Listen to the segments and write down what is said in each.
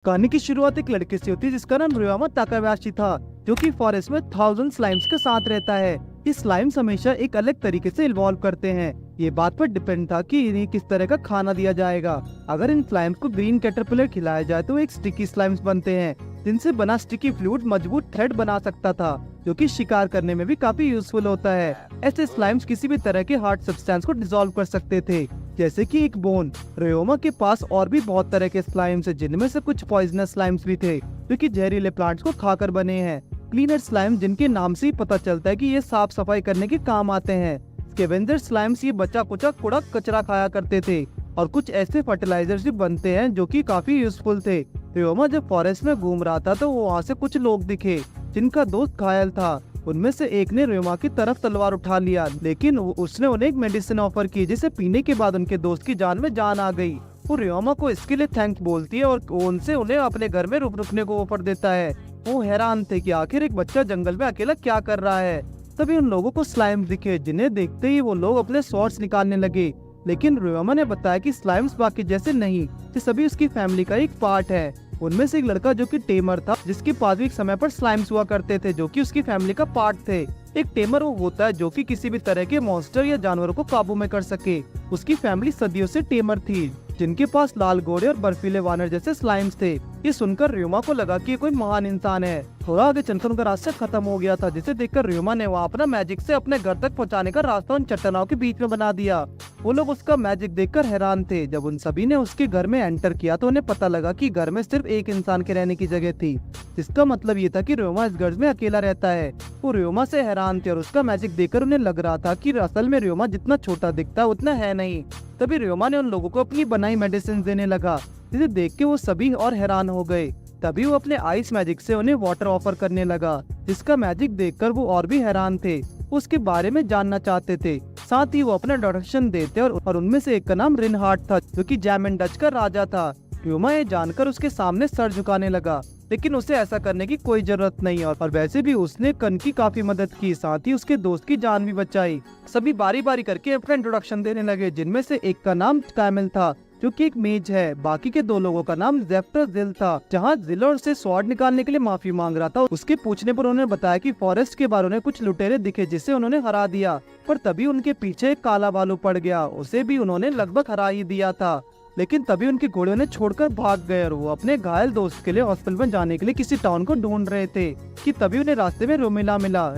कहानी की शुरुआत एक लड़के से होती है जिसका नाम रियोमा ताकायाशी था, जो कि फॉरेस्ट में 1000 स्लाइम्स के साथ रहता है। ये स्लाइम्स हमेशा एक अलग तरीके से इन्वॉल्व करते हैं। ये बात पर डिपेंड था कि इन्हें किस तरह का खाना दिया जाएगा। अगर इन स्लाइम्स को ग्रीन कैटरपिलर खिलाया जाए तो एक स्टिकी स्लाइम्स बनते हैं, जिनसे बना स्टिकी फ्लूइड मजबूत थ्रेड बना सकता था, जो कि शिकार करने में भी काफी यूजफुल होता है। ऐसे स्लाइम्स किसी भी तरह के हार्ड सब्सटेंस को डिसॉल्व कर सकते थे, जैसे कि एक बोन। रियोमा के पास और भी बहुत तरह के स्लाइम्स हैं, जिनमें से कुछ पॉइजनस स्लाइम्स भी थे, जो कि जहरीले प्लांट्स को खाकर बने हैं। क्लीनर स्लाइम, जिनके नाम से ही पता चलता है कि ये साफ सफाई करने के काम आते हैं। स्कैवेंजर स्लाइम्स ये बचा कुचा कूड़ा कचरा खाया करते थे। और कुछ ऐसे फर्टिलाइजर्स भी बनते हैं जो कि काफी यूजफुल थे। रियोमा जब फॉरेस्ट में घूम रहा था तो वहाँ से कुछ लोग दिखे जिनका दोस्त घायल था। उनमें से एक ने रियोमा की तरफ तलवार उठा लिया, लेकिन उसने उन्हें एक मेडिसिन ऑफर की, जिसे पीने के बाद उनके दोस्त की जान में जान आ गई। वो रियोमा को इसके लिए थैंक्स बोलती है और उनसे उन्हें अपने घर में रुकने को ऑफर देता है। वो हैरान थे कि आखिर एक बच्चा जंगल में अकेला क्या कर रहा है। तभी उन लोगों को स्लाइम दिखे, जिन्हें देखते ही वो लोग अपने स्वॉर्ड्स निकालने लगे। लेकिन रियोमा ने बताया कि स्लाइम्स बाकी जैसे नहीं, ये सभी उसकी फैमिली का एक पार्ट है। उनमें से एक लड़का जो कि टेमर था, जिसके पास भी एक समय पर स्लाइम्स हुआ करते थे, जो कि उसकी फैमिली का पार्ट थे। एक टेमर वो होता है जो कि किसी भी तरह के मॉन्स्टर या जानवरों को काबू में कर सके। उसकी फैमिली सदियों से टेमर थी, जिनके पास लाल घोड़े और बर्फीले वानर जैसे स्लाइम्स थे। ये सुनकर रियोमा को लगा कि ये कोई महान इंसान है। थोड़ा आगे चलकर उनका रास्ता खत्म हो गया था, जिसे देखकर रियोमा ने वहाँ अपना मैजिक से अपने घर तक पहुँचाने का रास्ता उन चट्टानों के बीच में बना दिया। वो लोग उसका मैजिक देखकर हैरान थे। जब उन सभी ने उसके घर में एंटर किया तो उन्हें पता लगा कि घर में सिर्फ एक इंसान के रहने की जगह थी, जिसका मतलब ये था कि रियोमा इस घर में अकेला रहता है। वो रियोमा से हैरान थे और उसका मैजिक देखकर उन्हें लग रहा था कि असल में रियोमा जितना छोटा दिखता है उतना है नहीं। तभी रियोमा ने उन लोगों को अपनी बनाई मेडिसिन देने लगा, जिसे देख के वो सभी और हैरान हो गए। तभी वो अपने आइस मैजिक से उन्हें वाटर ऑफर करने लगा, जिसका मैजिक देखकर वो और भी हैरान थे। उसके बारे में जानना चाहते थे। साथ ही वो अपना डायरेक्शन देते और उनमें से एक का नाम रिनहार्ट था, जो कि जैम एंड डच का राजा था। रियोमा ये जानकर उसके सामने सर झुकाने लगा, लेकिन उसे ऐसा करने की कोई जरूरत नहीं। और वैसे भी उसने कन की काफी मदद की, साथ ही उसके दोस्त की जान भी बचाई। सभी बारी बारी करके अपना इंट्रोडक्शन देने लगे, जिनमें से एक का नाम कैमल था, जो कि एक मेज है। बाकी के दो लोगों का नाम जेफ्टर जिल था। जहाँ जिल से स्वॉर्ड निकालने के लिए माफी मांग रहा था, उसके पूछने पर उन्होंने बताया कि फॉरेस्ट के बारे में कुछ लुटेरे दिखे, जिसे उन्होंने हरा दिया। पर तभी उनके पीछे एक काला भालू पड़ गया, उसे भी उन्होंने लगभग हरा ही दिया था। लेकिन तभी उनके घोड़े उन्हें छोड़कर भाग गए और वो अपने घायल दोस्त के लिए हॉस्पिटल में जाने के लिए किसी टाउन को ढूंढ रहे थे कि तभी उन्हें रास्ते में रोमिला मिला।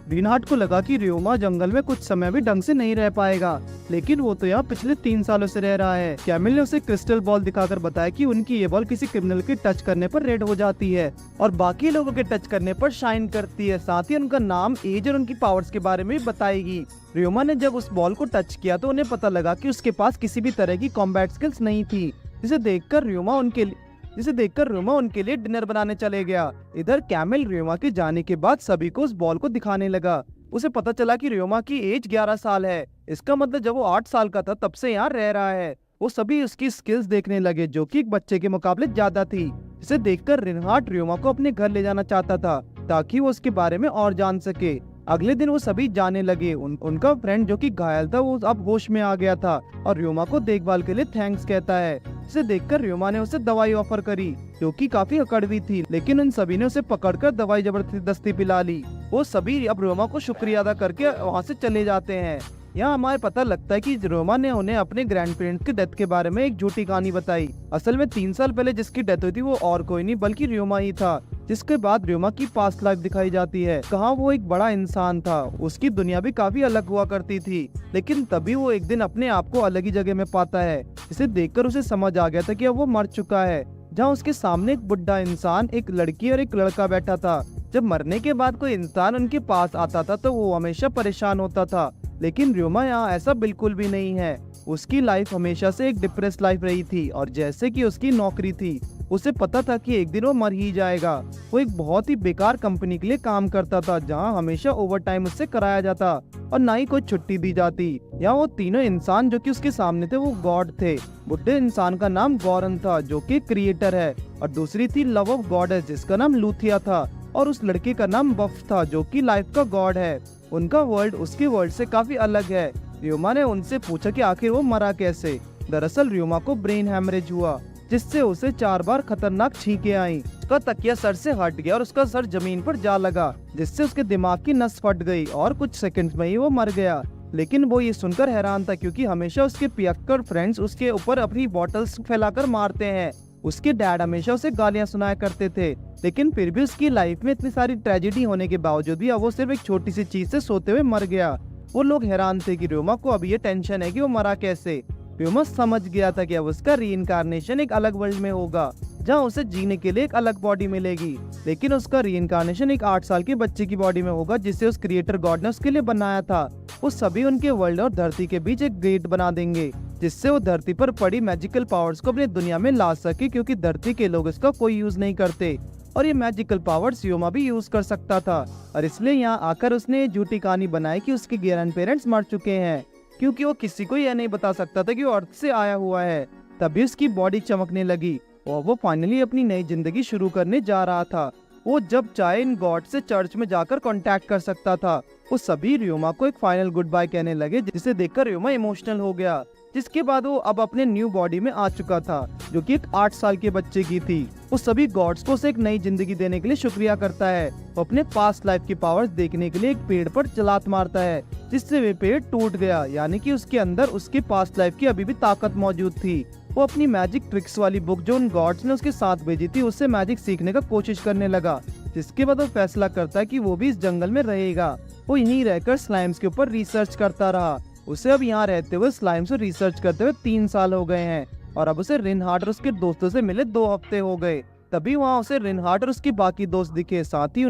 रिनहार्ट को लगा कि रियोमा जंगल में कुछ समय भी ढंग से नहीं रह पाएगा, लेकिन वो तो यहाँ पिछले 3 सालों से रह रहा है। कैमिल ने उसे क्रिस्टल बॉल दिखाकर बताया कि उनकी ये बॉल किसी क्रिमिनल के टच करने पर रेड हो जाती है और बाकी लोगों के टच करने पर शाइन करती है। साथ ही उनका नाम, एज और उनकी पावर्स के बारे में भी बताएगी। रियोमा ने जब उस बॉल को टच किया तो उन्हें पता लगा कि उसके पास किसी भी तरह की कॉम्बैट स्किल्स नहीं थी, जिसे देखकर रियोमा उनके लिए डिनर बनाने चले गया। इधर कैमिल रियोमा के जाने के बाद सभी को उस बॉल को दिखाने लगा। उसे पता चला कि रियोमा की एज 11 साल है। इसका मतलब जब वो 8 साल का था तब से यहाँ रह रहा है। वो सभी उसकी स्किल्स देखने लगे, जो कि एक बच्चे के मुकाबले ज्यादा थी। इसे देखकर रिनहार्ट रियोमा को अपने घर ले जाना चाहता था, ताकि वो उसके बारे में और जान सके। अगले दिन वो सभी जाने लगे। उनका फ्रेंड जो कि घायल था, वो अब होश में आ गया था और रियोमा को देखभाल के लिए थैंक्स कहता है। इसे देखकर रियोमा ने उसे दवाई ऑफर करी, जो कि काफी कड़वी थी, लेकिन उन सभी ने उसे पकड़कर दवाई जबरदस्ती पिला ली। वो सभी अब रियोमा को शुक्रिया अदा करके वहाँ से चले जाते हैं। यहाँ हमारे पता लगता है कि रियोमा ने उन्हें अपने ग्रैंड पेरेंट्स की डेथ के बारे में एक झूठी कहानी बताई। असल में 3 साल पहले जिसकी डेथ हुई थी वो और कोई नहीं बल्कि रियोमा ही था। जिसके बाद रियोमा की पास्ट लाइफ दिखाई जाती है। कहाँ वो एक बड़ा इंसान था, उसकी दुनिया भी काफी अलग हुआ करती थी, लेकिन तभी वो एक दिन अपने आप को अलग ही जगह में पाता है। इसे देखकर उसे समझ आ गया था कि अब वो मर चुका है। जहाँ उसके सामने एक बुढ़ा इंसान, एक लड़की और एक लड़का बैठा था। जब मरने के बाद कोई इंसान उनके पास आता था तो वो हमेशा परेशान होता था, लेकिन रियोमा यहाँ ऐसा बिल्कुल भी नहीं है। उसकी लाइफ हमेशा से एक डिप्रेस लाइफ रही थी और जैसे कि उसकी नौकरी थी, उसे पता था कि एक दिन वो मर ही जाएगा। वो एक बहुत ही बेकार कंपनी के लिए काम करता था, जहाँ हमेशा ओवर टाइम उससे कराया जाता और ना ही कोई छुट्टी दी जाती। यहाँ वो तीनों इंसान जो कि उसके सामने थे वो गॉड थे। बुढ़े इंसान का नाम गौरन था, जो कि क्रिएटर है, और दूसरी थी लव ऑफ गॉडेस, जिसका नाम लूथिया था, और उस लड़के का नाम बफ था, जो कि लाइफ का गॉड है। उनका वर्ल्ड उसके वर्ल्ड से काफी अलग है। रियोमा ने उनसे पूछा कि आखिर वो मरा कैसे। दरअसल रियोमा को ब्रेन हैमरेज हुआ जिससे उसे 4 बार खतरनाक छींके आई। उसका तकिया सर से हट गया और उसका सर जमीन पर जा लगा, जिससे उसके दिमाग की नस फट गई और कुछ सेकंड्स में ही वो मर गया। लेकिन वो ये सुनकर हैरान था, क्योंकि हमेशा उसके पियक्कर फ्रेंड्स उसके ऊपर अपनी बॉटल्स फैलाकर मारते हैं। उसके डैड हमेशा उसे गालियां सुनाया करते थे, लेकिन फिर भी उसकी लाइफ में इतनी सारी ट्रेजेडी होने के बावजूद भी अब वो सिर्फ एक छोटी सी चीज से सोते हुए मर गया। वो लोग हैरान थे कि र्योमा को अब ये टेंशन है कि वो मरा कैसे। र्योमा समझ गया था कि अब उसका रीइंकार्नेशन एक अलग वर्ल्ड में होगा, जहाँ उसे जीने के लिए एक अलग बॉडी मिलेगी। लेकिन उसका रीइंकार्नेशन एक 8 साल के बच्चे की बॉडी में होगा, जिसे उस क्रिएटर गॉड ने उसके लिए बनाया था। वो सभी उनके वर्ल्ड और धरती के बीच एक गेट बना देंगे, जिससे वो धरती पर पड़ी मैजिकल पावर्स को अपनी दुनिया में ला सके, क्योंकि धरती के लोग इसका कोई यूज नहीं करते और ये मैजिकल पावर्स र्योमा भी यूज कर सकता था। और इसलिए यहाँ आकर उसने झूठी कहानी बनाई कि उसके ग्रैंड पेरेंट्स मर चुके हैं, क्योंकि वो किसी को यह नहीं बता सकता था कि वो अर्थ से आया हुआ है। तभी उसकी बॉडी चमकने लगी और वो फाइनली अपनी नई जिंदगी शुरू करने जा रहा था। वो जब चाहे इन गॉड से चर्च में जाकर कांटेक्ट कर सकता था। वो सभी र्योमा को एक फाइनल गुड बाय कहने लगे, जिसे देखकर र्योमा इमोशनल हो गया। जिसके बाद वो अब अपने न्यू बॉडी में आ चुका था, जो कि एक 8 साल के बच्चे की थी। वो सभी गॉड्स को उसे एक नई जिंदगी देने के लिए शुक्रिया करता है। वो अपने पास्ट लाइफ की पावर्स देखने के लिए एक पेड़ पर लात मारता है, जिससे वे पेड़ टूट गया, यानी कि उसके अंदर उसके पास्ट लाइफ की अभी भी ताकत मौजूद थी। वो अपनी मैजिक ट्रिक्स वाली बुक जो उन गॉड्स ने उसके साथ भेजी थी, उससे मैजिक सीखने का कोशिश करने लगा। जिसके बाद वो फैसला करता है कि वो भी इस जंगल में रहेगा। वो यहीं रहकर स्लाइम्स के ऊपर रिसर्च करता रहा। उसे अब यहाँ रहते हुए स्लाइम्स पर रिसर्च करते हुए 3 साल हो गए हैं और अब उसे रिनहार्ट और उसके दोस्तों से मिले 2 हफ्ते हो गए। तभी वहाँ उसे रिनहार्ट और उसके बाकी दोस्त दिखे। साथ ही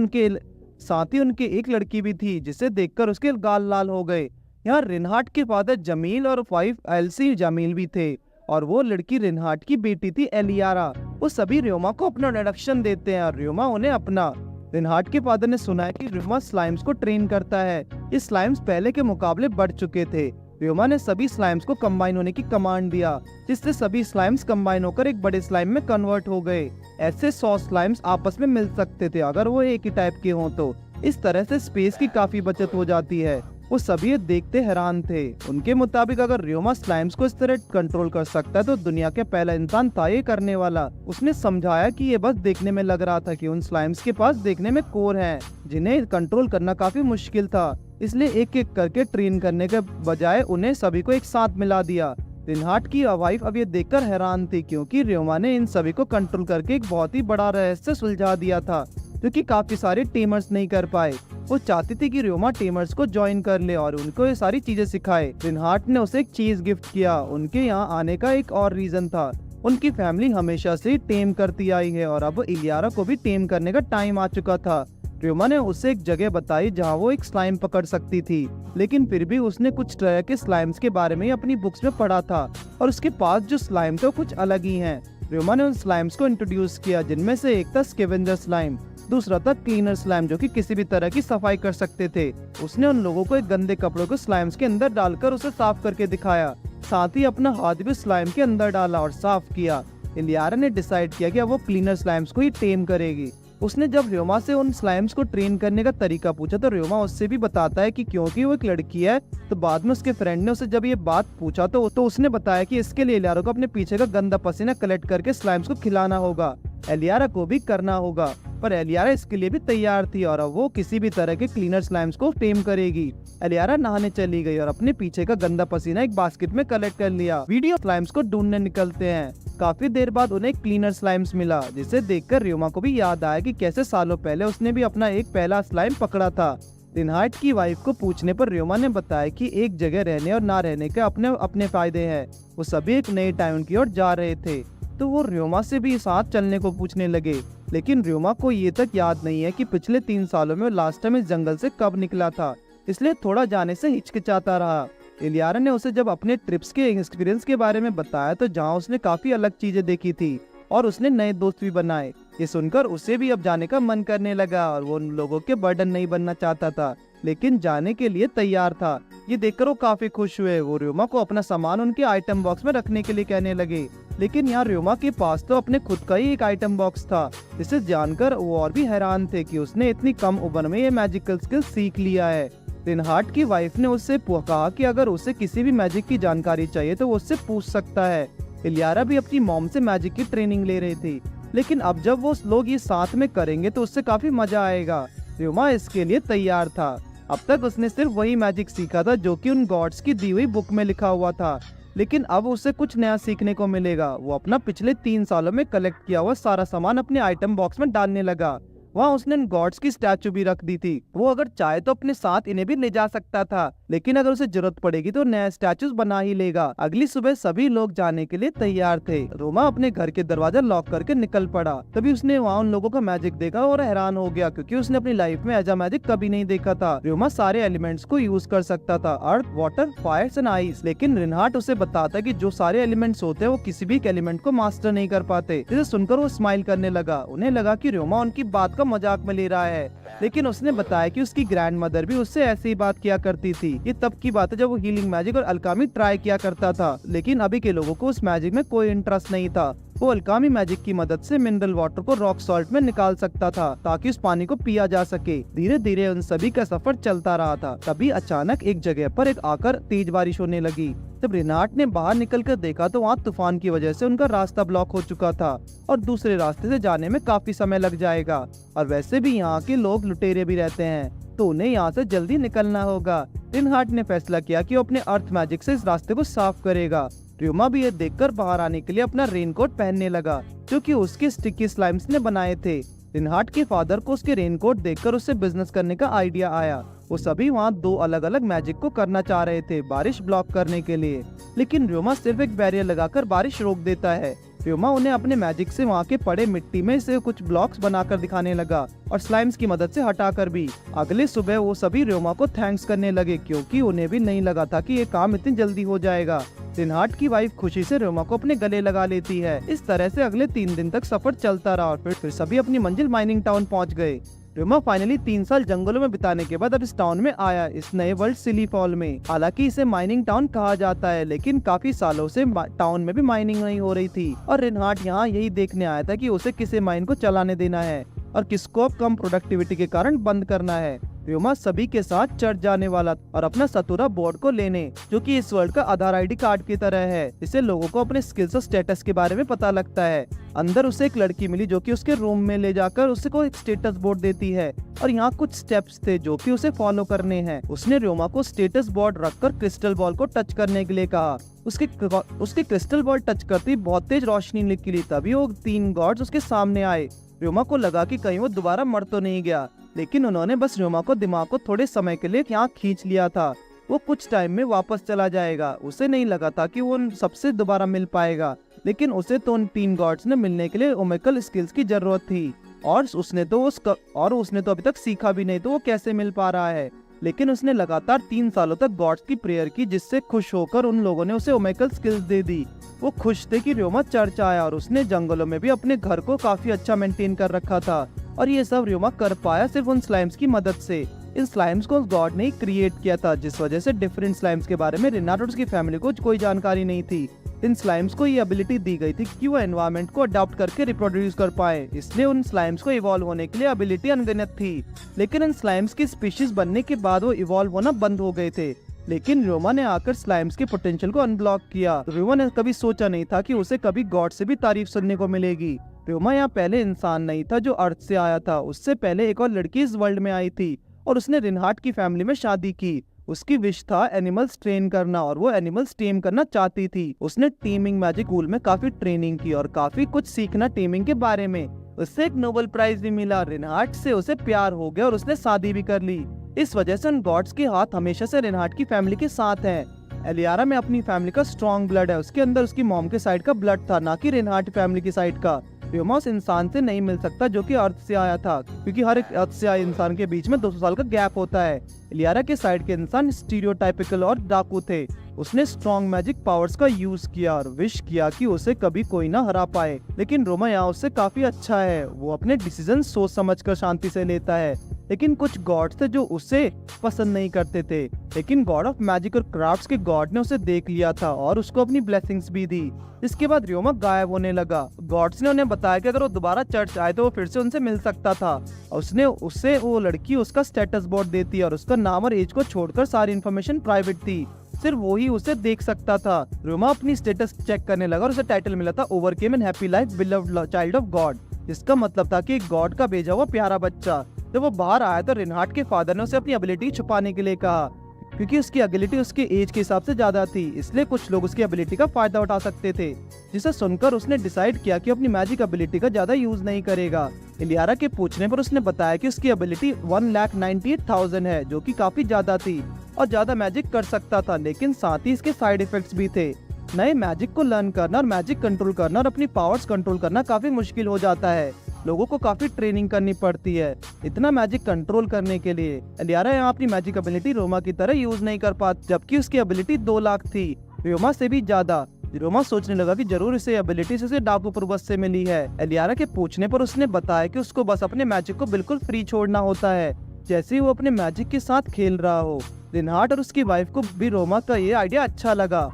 उनके एक लड़की भी थी, जिसे देखकर उसके गाल लाल हो गए। यहाँ रिनहार्ट के फादर जमील और वाइफ एल्सी जमील भी थे और वो लड़की रिनहार्ट की बेटी थी एलियारा। वो सभी र्योमा को अपना इंट्रोडक्शन देते हैं और र्योमा उन्हें अपना। रिनहार्ट के फादर ने सुना है कि र्योमा स्लाइम्स को ट्रेन करता है। ये स्लाइम्स पहले के मुकाबले बढ़ चुके थे। र्योमा ने सभी स्लाइम्स को कंबाइन होने की कमांड दिया, जिससे सभी स्लाइम्स कंबाइन होकर एक बड़े स्लाइम में कन्वर्ट हो गए। ऐसे 100 स्लाइम्स आपस में मिल सकते थे अगर वो एक ही टाइप के हों तो। इस तरह से स्पेस की काफी बचत हो जाती है। वो सभी ये देखते हैरान थे। उनके मुताबिक अगर र्योमा स्लाइम्स को इस तरह कंट्रोल कर सकता है तो दुनिया के पहला इंसान था ये करने वाला। उसने समझाया कि ये बस देखने में लग रहा था कि उन स्लाइम्स के पास देखने में कोर हैं, जिन्हें कंट्रोल करना काफी मुश्किल था। इसलिए एक एक करके ट्रेन करने के बजाय उन्हें सभी को एक साथ मिला दिया। रिनहार्ट की वाइफ अब ये देखकर हैरान थी, क्योंकि र्योमा ने इन सभी को कंट्रोल करके एक बहुत ही बड़ा रहस्य सुलझा दिया था, जो कि काफी सारे टेमर्स नहीं कर पाए। वो चाहती थी कि र्योमा टेमर्स को ज्वाइन कर ले और उनको ये सारी चीजें सिखाए। रिनहार्ट ने उसे एक चीज गिफ्ट किया। उनके यहाँ आने का एक और रीजन था। उनकी फैमिली हमेशा से टेम करती आई है और अब इलियारा को भी टेम करने का टाइम आ चुका था। र्योमा ने उसे एक जगह बताई जहाँ वो एक स्लाइम पकड़ सकती थी, लेकिन फिर भी उसने कुछ तरह के स्लाइम्स के बारे में अपनी बुक्स में पढ़ा था और उसके पास जो स्लाइम थे वो कुछ अलग ही हैं। र्योमा ने उन स्लाइम्स को इंट्रोड्यूस किया, जिनमें से एक था स्कैवेंजर स्लाइम, दूसरा था क्लीनर स्लाइम, जो कि किसी भी तरह की सफाई कर सकते थे। उसने उन लोगों को एक गंदे कपड़ों को स्लाइम्स के अंदर डालकर उसे साफ करके दिखाया। साथ ही अपना हाथ भी स्लाइम के अंदर डाला और साफ किया। इलियारा ने डिसाइड किया कि अब वो क्लीनर स्लाइम्स को ही टेम करेगी। उसने जब र्योमा से उन स्लाइम्स को ट्रेन करने का तरीका पूछा तो र्योमा उससे भी बताता है कि क्योंकि वो एक लड़की है, तो बाद में उसके फ्रेंड ने उसे जब ये बात पूछा तो उसने बताया कि इसके लिए इलियारा को अपने पीछे का गंदा पसीना कलेक्ट करके स्लाइम्स को खिलाना होगा। एलियारा को भी करना होगा, पर एलियारा इसके लिए भी तैयार थी और अब वो किसी भी तरह के क्लीनर स्लाइम्स को टेम करेगी। एलियारा नहाने चली गई और अपने पीछे का गंदा पसीना एक बास्केट में कलेक्ट कर लिया। वीडियो स्लाइम्स को ढूंढने निकलते हैं। काफी देर बाद उन्हें क्लीनर स्लाइम्स मिला, जिसे देखकर र्योमा को भी याद आया कि कैसे सालों पहले उसने भी अपना एक पहला स्लाइम पकड़ा था। रिनहार्ट की वाइफ को पूछने पर र्योमा ने बताया कि एक जगह रहने और ना रहने के अपने अपने फायदे हैं। वो सभी एक नए टाउन की ओर जा रहे थे, तो वो र्योमा से भी साथ चलने को पूछने लगे। लेकिन र्योमा को ये तक याद नहीं है कि पिछले 3 सालों में वो लास्ट टाइम इस जंगल से कब निकला था, इसलिए थोड़ा जाने से हिचकिचाता रहा। इलियारा ने उसे जब अपने ट्रिप्स के एक्सपीरियंस के बारे में बताया तो जहाँ उसने काफी अलग चीजें देखी थी और उसने नए दोस्त भी बनाए। ये सुनकर उसे भी अब जाने का मन करने लगा और वो उन लोगों के बर्डन नहीं बनना चाहता था, लेकिन जाने के लिए तैयार था। ये देखकर वो काफी खुश हुए। वो र्योमा को अपना सामान उनके आइटम बॉक्स में रखने के लिए कहने लगे, लेकिन यहाँ र्योमा के पास तो अपने खुद का ही एक आइटम बॉक्स था। जिसे जानकर वो और भी हैरान थे कि उसने इतनी कम उम्र में ये मैजिकल स्किल सीख लिया है। रिनहार्ट की वाइफ ने उससे कहा कि अगर उसे किसी भी मैजिक की जानकारी चाहिए तो वो उससे पूछ सकता है। इलियारा भी अपनी मॉम से मैजिक की ट्रेनिंग ले रही थी, लेकिन अब जब वो लोग ये साथ में करेंगे तो उससे काफी मजा आएगा। र्यूमा इसके लिए तैयार था। अब तक उसने सिर्फ वही मैजिक सीखा था जो कि उन गॉड्स की दी हुई बुक में लिखा हुआ था, लेकिन अब उसे कुछ नया सीखने को मिलेगा। वो अपना पिछले 3 सालों में कलेक्ट किया हुआ सारा सामान अपने आइटम बॉक्स में डालने लगा। वहाँ उसने गॉड्स की स्टैचू भी रख दी थी। वो अगर चाहे तो अपने साथ इन्हें भी ले जा सकता था, लेकिन अगर उसे जरूरत पड़ेगी तो नया स्टैचूज बना ही लेगा। अगली सुबह सभी लोग जाने के लिए तैयार थे। रोमा अपने घर के दरवाजा लॉक करके निकल पड़ा। तभी उसने वहाँ उन लोगों का मैजिक देखा और हैरान हो गया, क्योंकि उसने अपनी लाइफ में ऐसा मैजिक कभी नहीं देखा था। रोमा सारे एलिमेंट्स को यूज कर सकता था, अर्थ, वाटर, फायर एंड आइस, लेकिन रिनहार्ट उसे बताता कि जो सारे एलिमेंट्स होते हैं वो किसी भी एलिमेंट को मास्टर नहीं कर पाते। जिसे सुनकर वो स्माइल करने लगा। उन्हें लगा कि रोमा उनकी बात का मजाक में ले रहा है, लेकिन उसने बताया कि उसकी ग्रैंड मदर भी उससे ऐसे ही बात किया करती थी। ये तब की बात है जब वो हीलिंग मैजिक और अल्कामी ट्राई किया करता था, लेकिन अभी के लोगों को उस मैजिक में कोई इंटरेस्ट नहीं था। वो अल्कामी मैजिक की मदद से मिनरल वाटर को रॉक सॉल्ट में निकाल सकता था ताकि उस पानी को पिया जा सके। धीरे धीरे उन सभी का सफर चलता रहा था। तभी अचानक एक जगह पर एक आकर तेज बारिश होने लगी। जब रिनहार्ट ने बाहर निकलकर देखा तो वहाँ तूफान की वजह से उनका रास्ता ब्लॉक हो चुका था और दूसरे रास्ते से जाने में काफी समय लग जाएगा। और वैसे भी यहाँ के लोग लुटेरे भी रहते हैं, तो उन्हें यहाँ से जल्दी निकलना होगा। रिनहार्ट ने फैसला किया कि वो अपने अर्थ मैजिक से इस रास्ते को साफ करेगा। र्यूमा भी ये देखकर बाहर आने के लिए अपना रेनकोट पहनने लगा, जो कि उसके स्टिकी स्लाइम्स ने बनाए थे। रिनहार्ट के फादर को उसके रेनकोट देखकर उससे बिजनेस करने का आइडिया आया। वो सभी वहाँ 2 अलग अलग मैजिक को करना चाह रहे थे बारिश ब्लॉक करने के लिए, लेकिन र्यूमा सिर्फ एक बैरियर लगाकर बारिश रोक देता है। र्यूमा उन्हें अपने मैजिक से वहाँ के पड़े मिट्टी में से कुछ ब्लॉक्स बनाकर दिखाने लगा और स्लाइम्स की मदद से हटाकर भी। अगले सुबह वो सभी र्यूमा को थैंक्स करने लगे, क्योंकि उन्हें भी नहीं लगा था कि ये काम इतनी जल्दी हो जाएगा। रिनहार्ट की वाइफ खुशी से र्यूमा को अपने गले लगा लेती है। इस तरह से अगले 3 दिन तक सफर चलता रहा और फिर सभी अपनी मंजिल माइनिंग टाउन पहुँच गए। र्यूमा फाइनली 3 साल जंगलों में बिताने के बाद अब इस टाउन में आया, इस नए वर्ल्ड सिली फॉल में। हालांकि इसे माइनिंग टाउन कहा जाता है, लेकिन काफी सालों से टाउन में भी माइनिंग नहीं हो रही थी और रिनहार्ट यहाँ यही देखने आया था कि उसे किसे माइन को चलाने देना है और किसको अब कम प्रोडक्टिविटी के कारण बंद करना है। र्यूमा सभी के साथ चर्च जाने वाला और अपना सतुरा बोर्ड को लेने, जो कि इस वर्ल्ड का आधार आईडी कार्ड की तरह है। इससे लोगों को अपने स्किल्स और स्टेटस के बारे में पता लगता है। अंदर उसे एक लड़की मिली जो कि उसके रूम में ले जाकर उसे को एक स्टेटस बोर्ड देती है और यहाँ कुछ स्टेप्स थे जो कि उसे फॉलो करने हैं। उसने र्यूमा को स्टेटस बोर्ड रखकर क्रिस्टल बॉल को टच करने के लिए कहा। उसके क्रिस्टल बॉल टच करते ही बहुत तेज रोशनी निकली। तभी वो 3 गॉड्स उसके सामने आए। र्यूमा को लगा कि कहीं वो दोबारा मर तो नहीं गया, लेकिन उन्होंने बस र्यूमा को दिमाग को थोड़े समय के लिए यहाँ खींच लिया था। वो कुछ टाइम में वापस चला जाएगा। उसे नहीं लगा था कि वो उन सबसे दोबारा मिल पाएगा, लेकिन उसे तो उन 3 गॉड्स ने मिलने के लिए ओमेकल स्किल्स की जरूरत थी और उसने तो अभी तक सीखा भी नहीं, तो वो कैसे मिल पा रहा है। लेकिन उसने लगातार 3 सालों तक गॉड्स की प्रेयर की, जिससे खुश होकर उन लोगों ने उसे ओमेकल स्किल्स दे दी। वो खुश थे कि र्यूमा चर्च आया और उसने जंगलों में भी अपने घर को काफी अच्छा मेंटेन कर रखा था और ये सब र्यूमा कर पाया सिर्फ उन स्लाइम्स की मदद से। इन स्लाइम्स को गॉड ने क्रिएट किया था, जिस वजह से डिफरेंट स्लाइम्स के बारे में रिनहार्ट और उसकी फैमिली को कोई जानकारी नहीं थी। इन स्लाइम्स को ये एबिलिटी दी गई थी कि वो एनवायरनमेंट को अडॉप्ट करके रिप्रोड्यूस कर पाए, इसलिए उन स्लाइम्स को इवॉल्व होने के लिए एबिलिटी अनगिनत थी। लेकिन इन स्लाइम्स की स्पीशीज बनने के बाद वो इवॉल्व होना बंद हो गए थे। लेकिन र्यूमा ने आकर स्लाइम्स के पोटेंशियल को अनब्लॉक किया। र्यूमा ने कभी सोचा नहीं था कि उसे कभी गॉड से भी तारीफ सुनने को मिलेगी। र्यूमा यहाँ पहले इंसान नहीं था जो अर्थ से आया था। उससे पहले एक और लड़की इस वर्ल्ड में आई थी और उसने रिनहार्ट की फैमिली में शादी की। उसकी विश था एनिमल्स ट्रेन करना और वो एनिमल्स टेम करना चाहती थी। उसने टीमिंग मैजिक स्कूल में काफी ट्रेनिंग की और काफी कुछ सीखना टीमिंग के बारे में। उससे एक नोबेल प्राइज भी मिला। रिनहार्ट से उसे प्यार हो गया और उसने शादी भी कर ली। इस वजह से उन गॉड्स के हाथ हमेशा से रिनहार्ट की फैमिली के साथ हैं। एलियारा में अपनी फैमिली का स्ट्रॉन्ग ब्लड है। उसके अंदर उसकी मॉम के साइड का ब्लड था, ना कि रिनहार्ट फैमिली की साइड का। र्यूमा उस इंसान से नहीं मिल सकता जो कि अर्थ से आया था, क्योंकि हर एक अर्थ से आए इंसान के बीच में 200 साल का गैप होता है। एलियारा के साइड के इंसान स्टीरियोटाइपिकल और डाकू थे। उसने स्ट्रॉन्ग मैजिक पावर्स का यूज किया और विश किया कि उसे कभी कोई ना हरा पाए। लेकिन र्यूमा यहाँ उससे काफी अच्छा है। वो अपने डिसीजन सोच समझकर शांति से लेता है। लेकिन कुछ गॉड्स थे जो उसे पसंद नहीं करते थे, लेकिन गॉड ऑफ मैजिक और क्राफ्ट्स के गॉड ने उसे देख लिया था और उसको अपनी ब्लेसिंग्स भी दी। इसके बाद र्यूमा गायब होने लगा। गॉड्स ने उन्हें बताया कि अगर वो दोबारा चर्च आए तो वो फिर से उनसे मिल सकता था। उसने उससे वो लड़की उसका स्टेटस बोर्ड देती और उसका नाम और एज को छोड़कर सारी इन्फॉर्मेशन प्राइवेट थी। सिर्फ वो ही उसे देख सकता था। रोमा अपनी स्टेटस चेक करने लगा और उसे टाइटल मिला था overcame an happy life beloved child of God, जिसका मतलब था कि गॉड का भेजा हुआ प्यारा बच्चा। जब वो बाहर आया तो रिनहार्ट के फादर ने उसे अपनी एबिलिटी छुपाने के लिए कहा, क्योंकि उसकी एबिलिटी उसके एज के हिसाब से ज्यादा थी, इसलिए कुछ लोग उसकी एबिलिटी का फायदा उठा सकते थे। जिसे सुनकर उसने डिसाइड किया कि अपनी मैजिक एबिलिटी का ज्यादा यूज नहीं करेगा। इलियारा के पूछने पर उसने बताया कि उसकी एबिलिटी 1,98,000 है, जो कि काफी ज्यादा थी और ज्यादा मैजिक कर सकता था, लेकिन साथ ही इसके साइड इफेक्ट्स भी थे। नए मैजिक को लर्न करना और मैजिक कंट्रोल करना और अपनी पावर्स कंट्रोल करना काफी मुश्किल हो जाता है। लोगों को काफी ट्रेनिंग करनी पड़ती है इतना मैजिक कंट्रोल करने के लिए। इलियारा यहाँ अपनी मैजिक एबिलिटी रोमा की तरह यूज नहीं कर पाती, जबकि उसकी एबिलिटी 2 लाख थी, रोमा से भी ज्यादा। रोमा सोचने लगा कि जरूर इसे एबिलिटी से डाकू पर्वत से मिली है। इलियारा के पूछने पर उसने बताया कि उसको बस अपने मैजिक को बिल्कुल फ्री छोड़ना होता है, जैसे ही वो अपने मैजिक के साथ खेल रहा हो। रिनहार्ट और उसकी वाइफ को भी रोमा का ये आइडिया अच्छा लगा।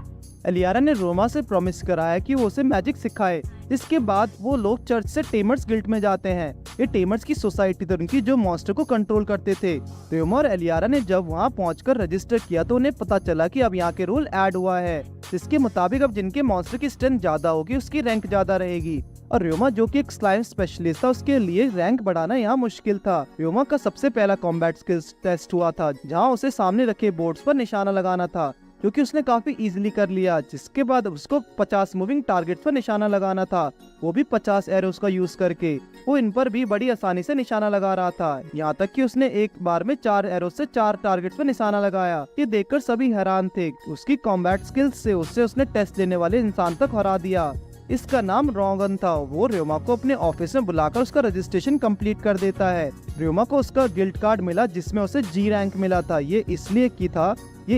इलियारा ने रोमा से प्रॉमिस कराया कि वो उसे मैजिक सिखाए। इसके बाद वो लोग चर्च से टेमर्स गिल्ड में जाते हैं। ये टेमर्स की सोसाइटी थी उनकी, जो मॉन्स्टर को कंट्रोल करते थे। रोमा और इलियारा ने जब वहाँ पहुंचकर रजिस्टर किया तो उन्हें पता चला कि अब यहाँ के रूल ऐड हुआ है, जिसके मुताबिक अब जिनके मॉन्स्टर की स्ट्रेंथ ज्यादा होगी उसकी रैंक ज्यादा रहेगी। और रोमा जो कि एक स्लाइम स्पेशलिस्ट था, उसके लिए रैंक बढ़ाना यहाँ मुश्किल था। रोमा का सबसे पहला कॉम्बैट स्किल्स टेस्ट हुआ था, जहाँ उसे सामने रखे बोर्ड्स पर निशाना लगाना था, जो कि उसने काफी इजीली कर लिया। जिसके बाद उसको 50 मूविंग टारगेट पर निशाना लगाना था, वो भी 50 एरोस का यूज करके। वो इन पर भी बड़ी आसानी से निशाना लगा रहा था, यहाँ तक कि उसने एक बार में 4 एरोस से 4 टारगेट पर निशाना लगाया। ये देखकर सभी हैरान थे। उसकी कॉम्बैट स्किल्स से उसने टेस्ट लेने वाले इंसान तक हरा दिया। इसका नाम रॉगन था। वो रोमा को अपने ऑफिस में बुलाकर उसका रजिस्ट्रेशन कंप्लीट कर देता है। रोमा को उसका गिल्ड कार्ड मिला, जिसमें उसे जी रैंक मिला था। ये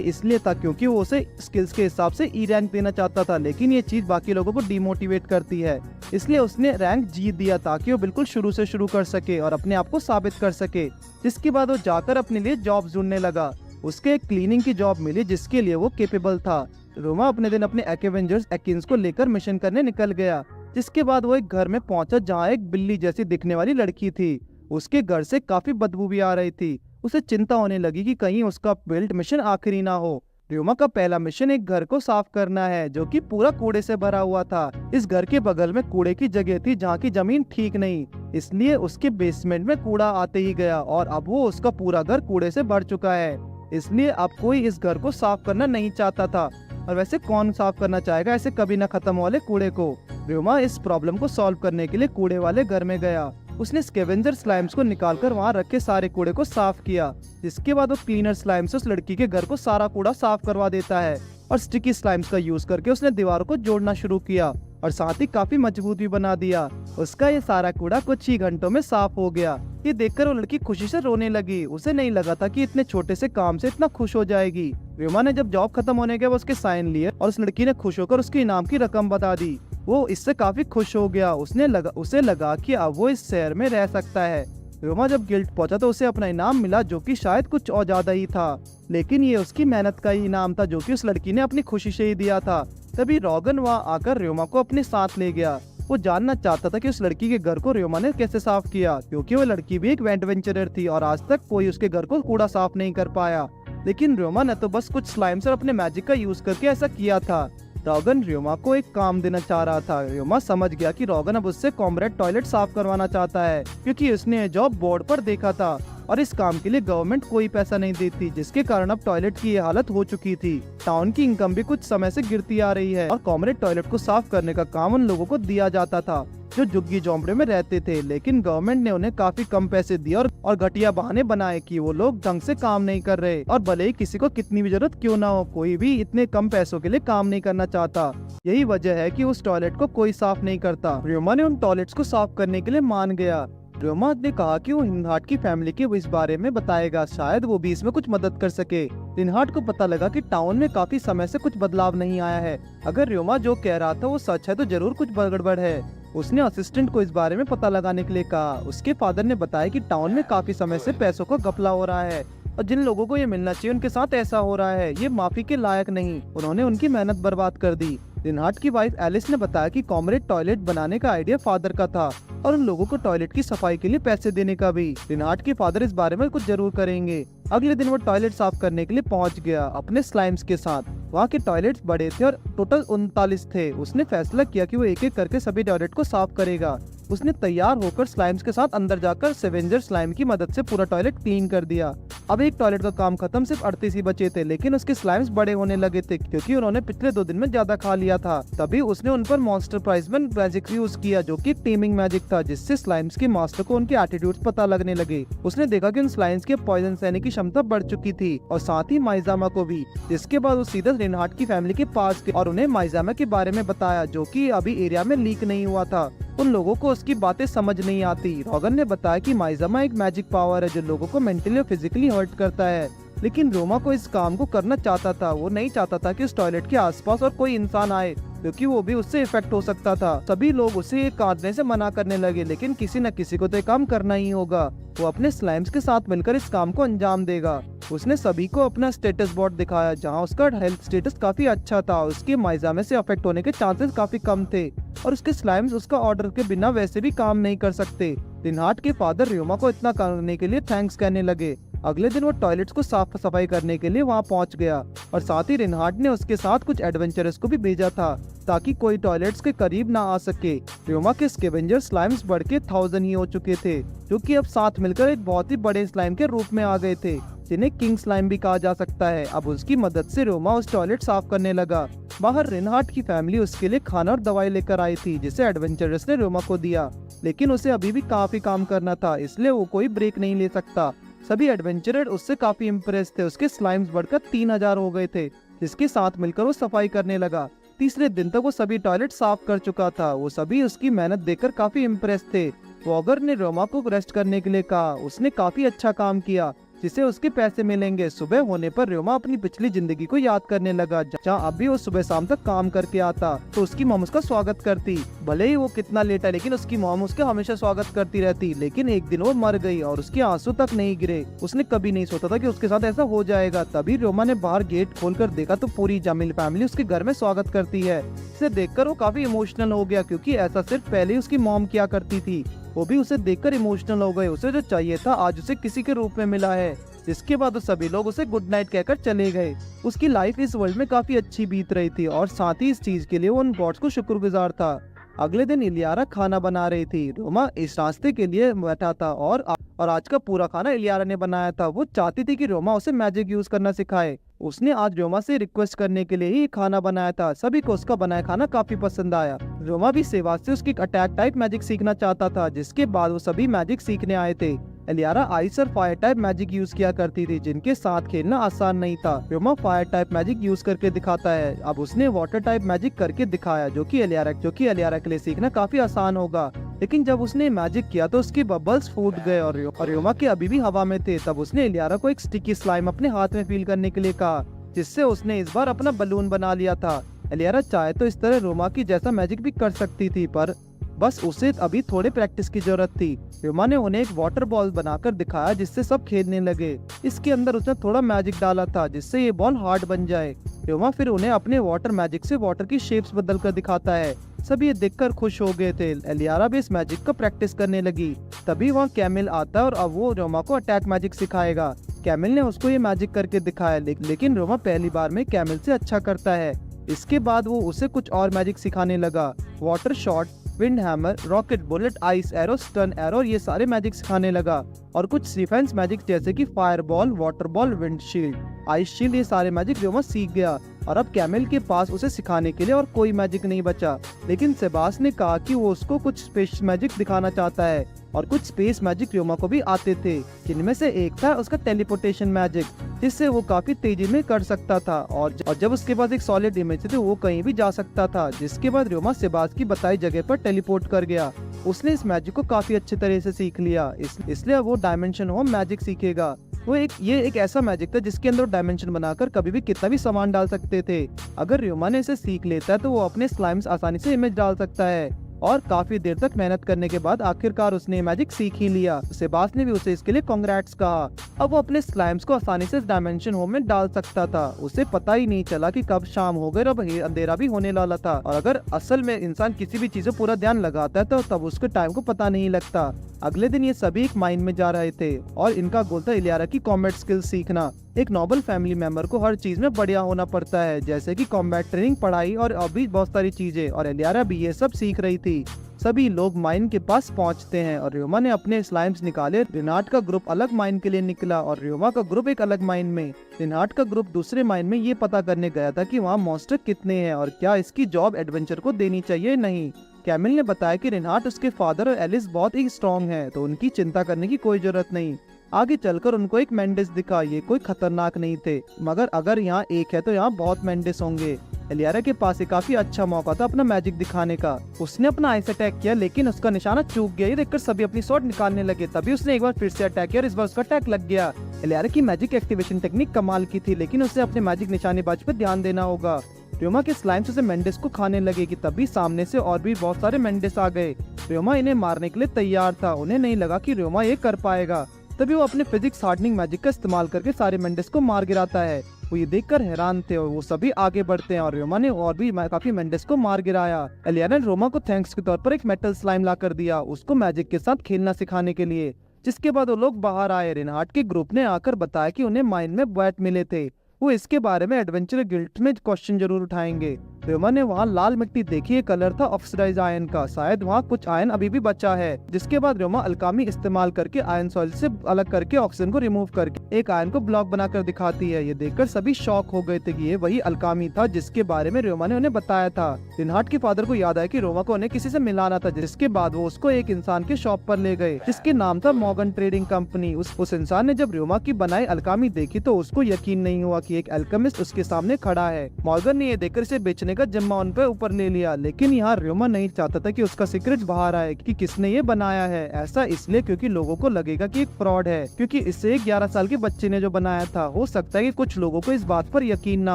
इसलिए था क्योंकि वो उसे स्किल्स के हिसाब से ई रैंक देना चाहता था, लेकिन ये चीज बाकी लोगों को डिमोटिवेट करती है, इसलिए उसने रैंक जी दिया ताकि वो बिल्कुल शुरू से शुरू कर सके और अपने आप को साबित कर सके। जिसके बाद वो जाकर अपने लिए जॉब ढूंढने लगा। उसके एक क्लीनिंग की जॉब मिली, जिसके लिए वो केपेबल था। रोमा अपने दिन अपने एक्वेंजर्स एकिन्स को लेकर मिशन करने निकल गया। जिसके बाद वो एक घर में पहुंचा, जहाँ एक बिल्ली जैसी दिखने वाली लड़की थी। उसके घर से काफी बदबू भी आ रही थी। उसे चिंता होने लगी कि कहीं उसका बिल्ड मिशन आखिरी ना हो। रोमा का पहला मिशन एक घर को साफ करना है, जो कि पूरा कूड़े से भरा हुआ था। इस घर के बगल में कूड़े की जगह थी, जहाँ की जमीन ठीक नहीं, इसलिए उसके बेसमेंट में कूड़ा आते ही गया और अब वो उसका पूरा घर कूड़े से भर चुका है। इसलिए अब कोई इस घर को साफ करना नहीं चाहता था, और वैसे कौन साफ करना चाहेगा ऐसे कभी न खत्म वाले कूड़े को। रोमा इस प्रॉब्लम को सॉल्व करने के लिए कूड़े वाले घर में गया। उसने स्कैवेंजर स्लाइम्स को निकालकर वहाँ रखे सारे कूड़े को साफ किया। जिसके बाद वो क्लीनर स्लाइम से उस लड़की के घर को सारा कूड़ा साफ करवा देता है और स्टिकी स्लाइम्स का यूज करके उसने दीवारों को जोड़ना शुरू किया और साथ ही काफी मजबूत भी बना दिया। उसका ये सारा कूड़ा कुछ ही घंटों में साफ हो गया। ये देखकर वो लड़की खुशी से रोने लगी। उसे नहीं लगा था कि इतने छोटे से काम से इतना खुश हो जाएगी। रोमा ने जब जॉब खत्म होने के बाद उसके साइन लिए और उस लड़की ने खुश होकर उसके इनाम की रकम बता दी। वो इससे काफी खुश हो गया। उसे लगा कि अब वो इस शहर में रह सकता है। रोमा जब गिल्ड पहुंचा तो उसे अपना इनाम मिला, जो कि शायद कुछ और ज्यादा ही था, लेकिन ये उसकी मेहनत का ही इनाम था, जो कि उस लड़की ने अपनी खुशी से ही दिया था। तभी रॉगन वहाँ आकर रोमा को अपने साथ ले गया। वो जानना चाहता था कि उस लड़की के घर को रोमा ने कैसे साफ किया, क्योंकि वो लड़की भी एक एडवेंचरर थी और आज तक कोई उसके घर को कूड़ा साफ नहीं कर पाया। लेकिन रोमा ने तो बस कुछ स्लाइम्स और अपने मैजिक का यूज करके ऐसा किया था। रॉगन रोमा को एक काम देना चाह रहा था। रोमा समझ गया कि रॉगन अब उससे कॉमरेड टॉयलेट साफ करवाना चाहता है, क्योंकि उसने जॉब बोर्ड पर देखा था और इस काम के लिए गवर्नमेंट कोई पैसा नहीं देती, जिसके कारण अब टॉयलेट की ये हालत हो चुकी थी। टाउन की इनकम भी कुछ समय से गिरती आ रही है और कॉमरेड टॉयलेट को साफ करने का काम उन लोगों को दिया जाता था जो झुग्गी झोंपड़े में रहते थे, लेकिन गवर्नमेंट ने उन्हें काफी कम पैसे दिए और घटिया बहाने बनाए कि वो लोग ढंग से काम नहीं कर रहे, और भले ही किसी को कितनी भी जरूरत क्यों ना हो, कोई भी इतने कम पैसों के लिए काम नहीं करना चाहता। यही वजह है कि उस टॉयलेट को कोई साफ नहीं करता। रोमा ने उन टॉयलेट्स को साफ करने के लिए मान गया। रोमा ने कहा कि वो रिनहार्ट की फैमिली के इस बारे में बताएगा, शायद वो भी इसमें कुछ मदद कर सके। रिनहार्ट को पता लगा कि टाउन में काफी समय से कुछ बदलाव नहीं आया है। अगर रोमा जो कह रहा था वो सच है तो जरूर कुछ गड़बड़ है। उसने असिस्टेंट को इस बारे में पता लगाने के लिए कहा। उसके फादर ने बताया कि टाउन में काफी समय से पैसों का घपला हो रहा है और जिन लोगों को ये मिलना चाहिए उनके साथ ऐसा हो रहा है। ये माफी के लायक नहीं, उन्होंने उनकी मेहनत बर्बाद कर दी। रिनहार्ट की वाइफ एलिस ने बताया कि कॉमरेड टॉयलेट बनाने का आइडिया फादर का था और उन लोगों को टॉयलेट की सफाई के लिए पैसे देने का भी। रिनहार्ट के फादर इस बारे में कुछ जरूर करेंगे। अगले दिन वो टॉयलेट साफ करने के लिए पहुंच गया अपने स्लाइम्स के साथ। वहाँ के टॉयलेट्स बड़े थे और टोटल 39 थे। उसने फैसला किया कि वो एक एक करके सभी टॉयलेट को साफ करेगा। उसने तैयार होकर स्लाइम्स के साथ अंदर जाकर सेवेंजर स्लाइम की मदद से पूरा टॉयलेट क्लीन कर दिया। अब एक टॉयलेट का काम खत्म, सिर्फ 38 ही बचे थे, लेकिन उसके स्लाइम्स बड़े होने लगे थे क्योंकि उन्होंने पिछले 2 दिन में ज्यादा खा लिया था। तभी उसने उन पर मॉन्स्टर प्राइजमन मैजिक यूज किया, जो कि टीमिंग मैजिक था, जिससे स्लाइम्स के मास्टर को उनके एटीट्यूड्स पता लगने लगे। उसने देखा कि उन स्लाइम्स के पॉइजन सहने की क्षमता बढ़ चुकी थी और साथ ही माइजामा को भी। जिसके बाद वो सीधा रिनहार्ट की फैमिली के पास गए और उन्हें माइजामा के बारे में बताया, जो कि अभी एरिया में लीक नहीं हुआ था। उन लोगों को उसकी बातें समझ नहीं आती। रॉगन ने बताया कि माइजामा एक मैजिक पावर है जो लोगों को मेंटली और फिजिकली हर्ट करता है, लेकिन रोमा को इस काम को करना चाहता था। वो नहीं चाहता था कि उस टॉयलेट के आसपास और कोई इंसान आए, क्योंकि वो भी उससे इफेक्ट हो सकता था। सभी लोग उसे काटने से मना करने लगे, लेकिन किसी न किसी को तो ये काम करना ही होगा। वो अपने स्लाइम्स के साथ मिलकर इस काम को अंजाम देगा। उसने सभी को अपना स्टेटस बोर्ड दिखाया, जहां उसका हेल्थ स्टेटस काफी अच्छा था। उसके माइजामे से अफेक्ट होने के चांसेस काफी कम थे और उसके स्लाइम्स उसका ऑर्डर के बिना वैसे भी काम नहीं कर सकते। रिनहार्ट के फादर रियोमा को इतना करने के लिए थैंक्स कहने लगे। अगले दिन वो टॉयलेट्स को साफ सफाई करने के लिए वहाँ पहुँच गया और साथ ही रिनहार्ट ने उसके साथ कुछ एडवेंचरर्स को भी भेजा था ताकि कोई टॉयलेट्स के करीब ना आ सके। रियोमा के स्कैवेंजर स्लाइम्स बढ़ के 1000 ही हो चुके थे, जो कि अब साथ मिलकर एक बहुत ही बड़े स्लाइम के रूप में आ गए थे, जिन्हें किंग स्लाइम भी कहा जा सकता है। अब उसकी मदद से रियोमा उस टॉयलेट साफ करने लगा। बाहर रिनहार्ट की फैमिली उसके लिए खाना और दवाई लेकर आई थी, जिसे एडवेंचरर्स ने रियोमा को दिया, लेकिन उसे अभी भी काफी काम करना था, इसलिए वो कोई ब्रेक नहीं ले सकता। सभी एडवेंचरर उससे काफी इम्प्रेस थे। उसके स्लाइम्स बढ़कर 3000 हो गए थे, जिसके साथ मिलकर वो सफाई करने लगा। तीसरे दिन तक वो सभी टॉयलेट साफ कर चुका था। वो सभी उसकी मेहनत देखकर काफी इम्प्रेस थे। वॉगर ने रोमा को रेस्ट करने के लिए कहा। उसने काफी अच्छा काम किया, जिसे उसके पैसे मिलेंगे। सुबह होने पर रोमा अपनी पिछली जिंदगी को याद करने लगा, जहाँ अब भी वो सुबह शाम तक काम करके आता तो उसकी मॉम उसका स्वागत करती। भले ही वो कितना लेट है, लेकिन उसकी मॉम उसका हमेशा स्वागत करती रहती। लेकिन एक दिन वो मर गई और उसके आंसू तक नहीं गिरे। उसने कभी नहीं सोचा था कि उसके साथ ऐसा हो जाएगा। तभी रोमा ने बाहर गेट खोलकर देखा तो पूरी जामिल फैमिली उसके घर में स्वागत करती है। इसे देखकर वो काफी इमोशनल हो गया, क्योंकि ऐसा सिर्फ पहले ही उसकी मॉम किया करती थी। वो भी उसे देखकर इमोशनल हो गए। उसे जो चाहिए था आज उसे किसी के रूप में मिला है। जिसके बाद सभी लोग उसे गुड नाइट कहकर चले गए। उसकी लाइफ इस वर्ल्ड में काफी अच्छी बीत रही थी और साथ ही इस चीज के लिए वो उन गॉड्स को शुक्रगुजार था। अगले दिन इलियारा खाना बना रही थी। रोमा इस रास्ते के लिए बैठा था और आज का पूरा खाना इलियारा ने बनाया था। वो चाहती थी कि रोमा उसे मैजिक यूज करना सिखाए। उसने आज रोमा से रिक्वेस्ट करने के लिए ही खाना बनाया था। सभी को उसका बनाया खाना काफी पसंद आया। रोमा भी सेवा से उसकी अटैक टाइप मैजिक सीखना चाहता था, जिसके बाद वो सभी मैजिक सीखने आए थे। इलियारा आइस और फायर टाइप मैजिक यूज किया करती थी, जिनके साथ खेलना आसान नहीं था। Roma fire type magic use करके दिखाता है। अब उसने वाटर टाइप मैजिक करके दिखाया, जो कि इलियारा के लिए सीखना काफी आसान होगा। लेकिन जब उसने मैजिक किया तो उसके बबल्स फूट गए और रोमा के अभी भी हवा में थे। तब उसने इलियारा को एक स्टिकी स्लाइम अपने हाथ में फील करने के लिए कहा, जिससे उसने इस बार अपना बलून बना लिया था। इलियारा चाहे तो इस तरह रोमा की जैसा मैजिक भी कर सकती थी, पर बस उसे अभी थोड़े प्रैक्टिस की जरूरत थी। रोमा ने उन्हें एक वाटर बॉल बनाकर दिखाया, जिससे सब खेलने लगे। इसके अंदर उसने थोड़ा मैजिक डाला था, जिससे ये बॉल हार्ड बन जाए। रोमा फिर उन्हें अपने वाटर मैजिक से वाटर की शेप्स बदल कर दिखाता है। सब ये देखकर खुश हो गए थे। इलियारा भी इस मैजिक का प्रैक्टिस करने लगी। तभी वहाँ कैमिल आता है और अब वो रोमा को अटैक मैजिक सिखाएगा। कैमिल ने उसको ये मैजिक करके दिखाया, लेकिन रोमा पहली बार में कैमिल से अच्छा करता है। इसके बाद वो उसे कुछ और मैजिक सिखाने लगा। Water shot, wind hammer, rocket bullet, ice arrow, stun arrow, ये सारे मैजिक सिखाने लगा। और कुछ डिफेंस मैजिक जैसे कि fire ball, water ball, wind shield, ice shield, ये सारे मैजिक रोमा सीख गया। और अब कैमिल के पास उसे सिखाने के लिए और कोई मैजिक नहीं बचा। लेकिन सेबास ने कहा कि वो उसको कुछ स्पेस मैजिक दिखाना चाहता है और कुछ स्पेस मैजिक रोमा को भी आते थे, जिनमें से एक था उसका टेलीपोर्टेशन मैजिक, जिससे वो काफी तेजी में कर सकता था। और जब उसके पास एक सॉलिड इमेज थी तो वो कहीं भी जा सकता था। जिसके बाद रोमा सेबास की बताई जगह पर टेलीपोर्ट कर गया। उसने इस मैजिक को काफी अच्छे तरह से सीख लिया, इसलिए वो डायमेंशन होम मैजिक सीखेगा। ये एक ऐसा मैजिक था जिसके अंदर डायमेंशन बनाकर कभी भी कितना भी सामान डाल सकते थे। अगर रोमा ने इसे सीख लेता है तो वो अपने स्लाइम्स आसानी से इमेज डाल सकता है। और काफी देर तक मेहनत करने के बाद आखिरकार उसने मैजिक सीख ही लिया। सेबास ने भी उसे इसके लिए कांग्रेट्स कहा। अब वो अपने स्लाइम्स को आसानी से डायमेंशन होम में डाल सकता था। उसे पता ही नहीं चला कि कब शाम हो गई और अब अंधेरा भी होने वाला था। और अगर असल में इंसान किसी भी चीज में पूरा ध्यान लगाता है तो तब उसके टाइम को पता नहीं लगता। अगले दिन ये सभी एक माइन में जा रहे थे और इनका गोल था इलियारा की कॉम्बैट स्किल्स सीखना। एक नोबल फैमिली मेंबर को हर चीज में बढ़िया होना पड़ता है, जैसे कि कॉम्बैट ट्रेनिंग, पढ़ाई और अभी बहुत सारी चीजें, और इलियारा भी ये सब सीख रही थी। सभी लोग माइन के पास पहुंचते हैं और रियोमा ने अपने स्लाइम्स निकाले। रिनार्ड का ग्रुप अलग माइन के लिए निकला और रियोमा का ग्रुप एक अलग माइन में। रिनार्ड का ग्रुप दूसरे माइन में ये पता करने गया था कि वहाँ मॉन्स्टर कितने हैं और क्या इसकी जॉब एडवेंचर को देनी चाहिए नहीं। कैमिल ने बताया कि रिनार्ड, उसके फादर और एलिस बहुत ही स्ट्रॉन्ग हैं, तो उनकी चिंता करने की कोई जरूरत नहीं। आगे चलकर उनको एक मेंडिस दिखा। ये कोई खतरनाक नहीं थे, मगर अगर यहाँ एक है तो यहाँ बहुत मेंडिस होंगे। इलियारा के पास एक काफी अच्छा मौका था अपना मैजिक दिखाने का। उसने अपना आइस अटैक किया लेकिन उसका निशाना चूक गया। ये देखकर सभी अपनी स्वॉर्ड निकालने लगे। तभी उसने एक बार फिर से अटैक किया और इस बार उसका अटैक लग गया। इलियारा की मैजिक एक्टिवेशन टेक्निक कमाल की थी, लेकिन उसे अपने मैजिक निशानेबाजी पर ध्यान देना होगा। रियोमा के स्लाइम्स उसे मेंडिस को खाने लगे कि तभी सामने से और भी बहुत सारे मेंडिस आ गए। रियोमा इन्हें मारने के लिए तैयार था। उन्हें नहीं लगा कि रियोमा ये कर पाएगा। तभी वो अपने फिजिक्स हार्डनिंग मैजिक का इस्तेमाल करके सारे मेंडिस को मार गिराता है। वो ये देखकर हैरान थे और वो सभी आगे बढ़ते हैं और रियोमा ने और भी काफी मेंडिस को मार गिराया। इलियारा ने रियोमा को थैंक्स के तौर पर एक मेटल स्लाइम ला कर दिया, उसको मैजिक के साथ खेलना सिखाने के लिए। जिसके बाद वो लोग बाहर आए। रिनहार्ड के ग्रुप ने आकर बताया कि उन्हें माइन में बैट मिले थे। वो इसके बारे में एडवेंचर गिल्ड में क्वेश्चन जरूर उठाएंगे। रियोमा ने वहाँ लाल मिट्टी देखी। ये कलर था ऑक्सीडाइज आयन का, शायद वहाँ कुछ आयन अभी भी बचा है। जिसके बाद रियोमा अल्कामी इस्तेमाल करके आयन सॉइल से अलग करके ऑक्सीजन को रिमूव करके एक आयन को ब्लॉक बनाकर दिखाती है। ये देखकर सभी शॉक हो गए थे कि ये वही अल्कामी था जिसके बारे में रियोमा ने उन्हें बताया था। रिनहार्ड के फादर को याद आया कि रियोमा को उन्हें किसी से मिलाना था, जिसके बाद वो उसको एक इंसान के शॉप पर ले गए जिसके नाम था मॉर्गन ट्रेडिंग कंपनी। उस इंसान ने जब रियोमा की बनाई अल्कामी देखी तो उसको यकीन नहीं हुआ कि एक अल्केमिस्ट उसके सामने खड़ा है। मॉर्गन ने ये देखकर इसे बेचने का जिम्मा उन पे ऊपर ले लिया, लेकिन यहाँ रियोमा नहीं चाहता था कि उसका सीक्रेट बाहर आए कि किसने ये बनाया है। ऐसा इसलिए क्योंकि लोगों को लगेगा कि एक फ्रॉड है, क्योंकि इसे 11 साल के बच्चे ने जो बनाया था। हो सकता है कि कुछ लोगों को इस बात पर यकीन ना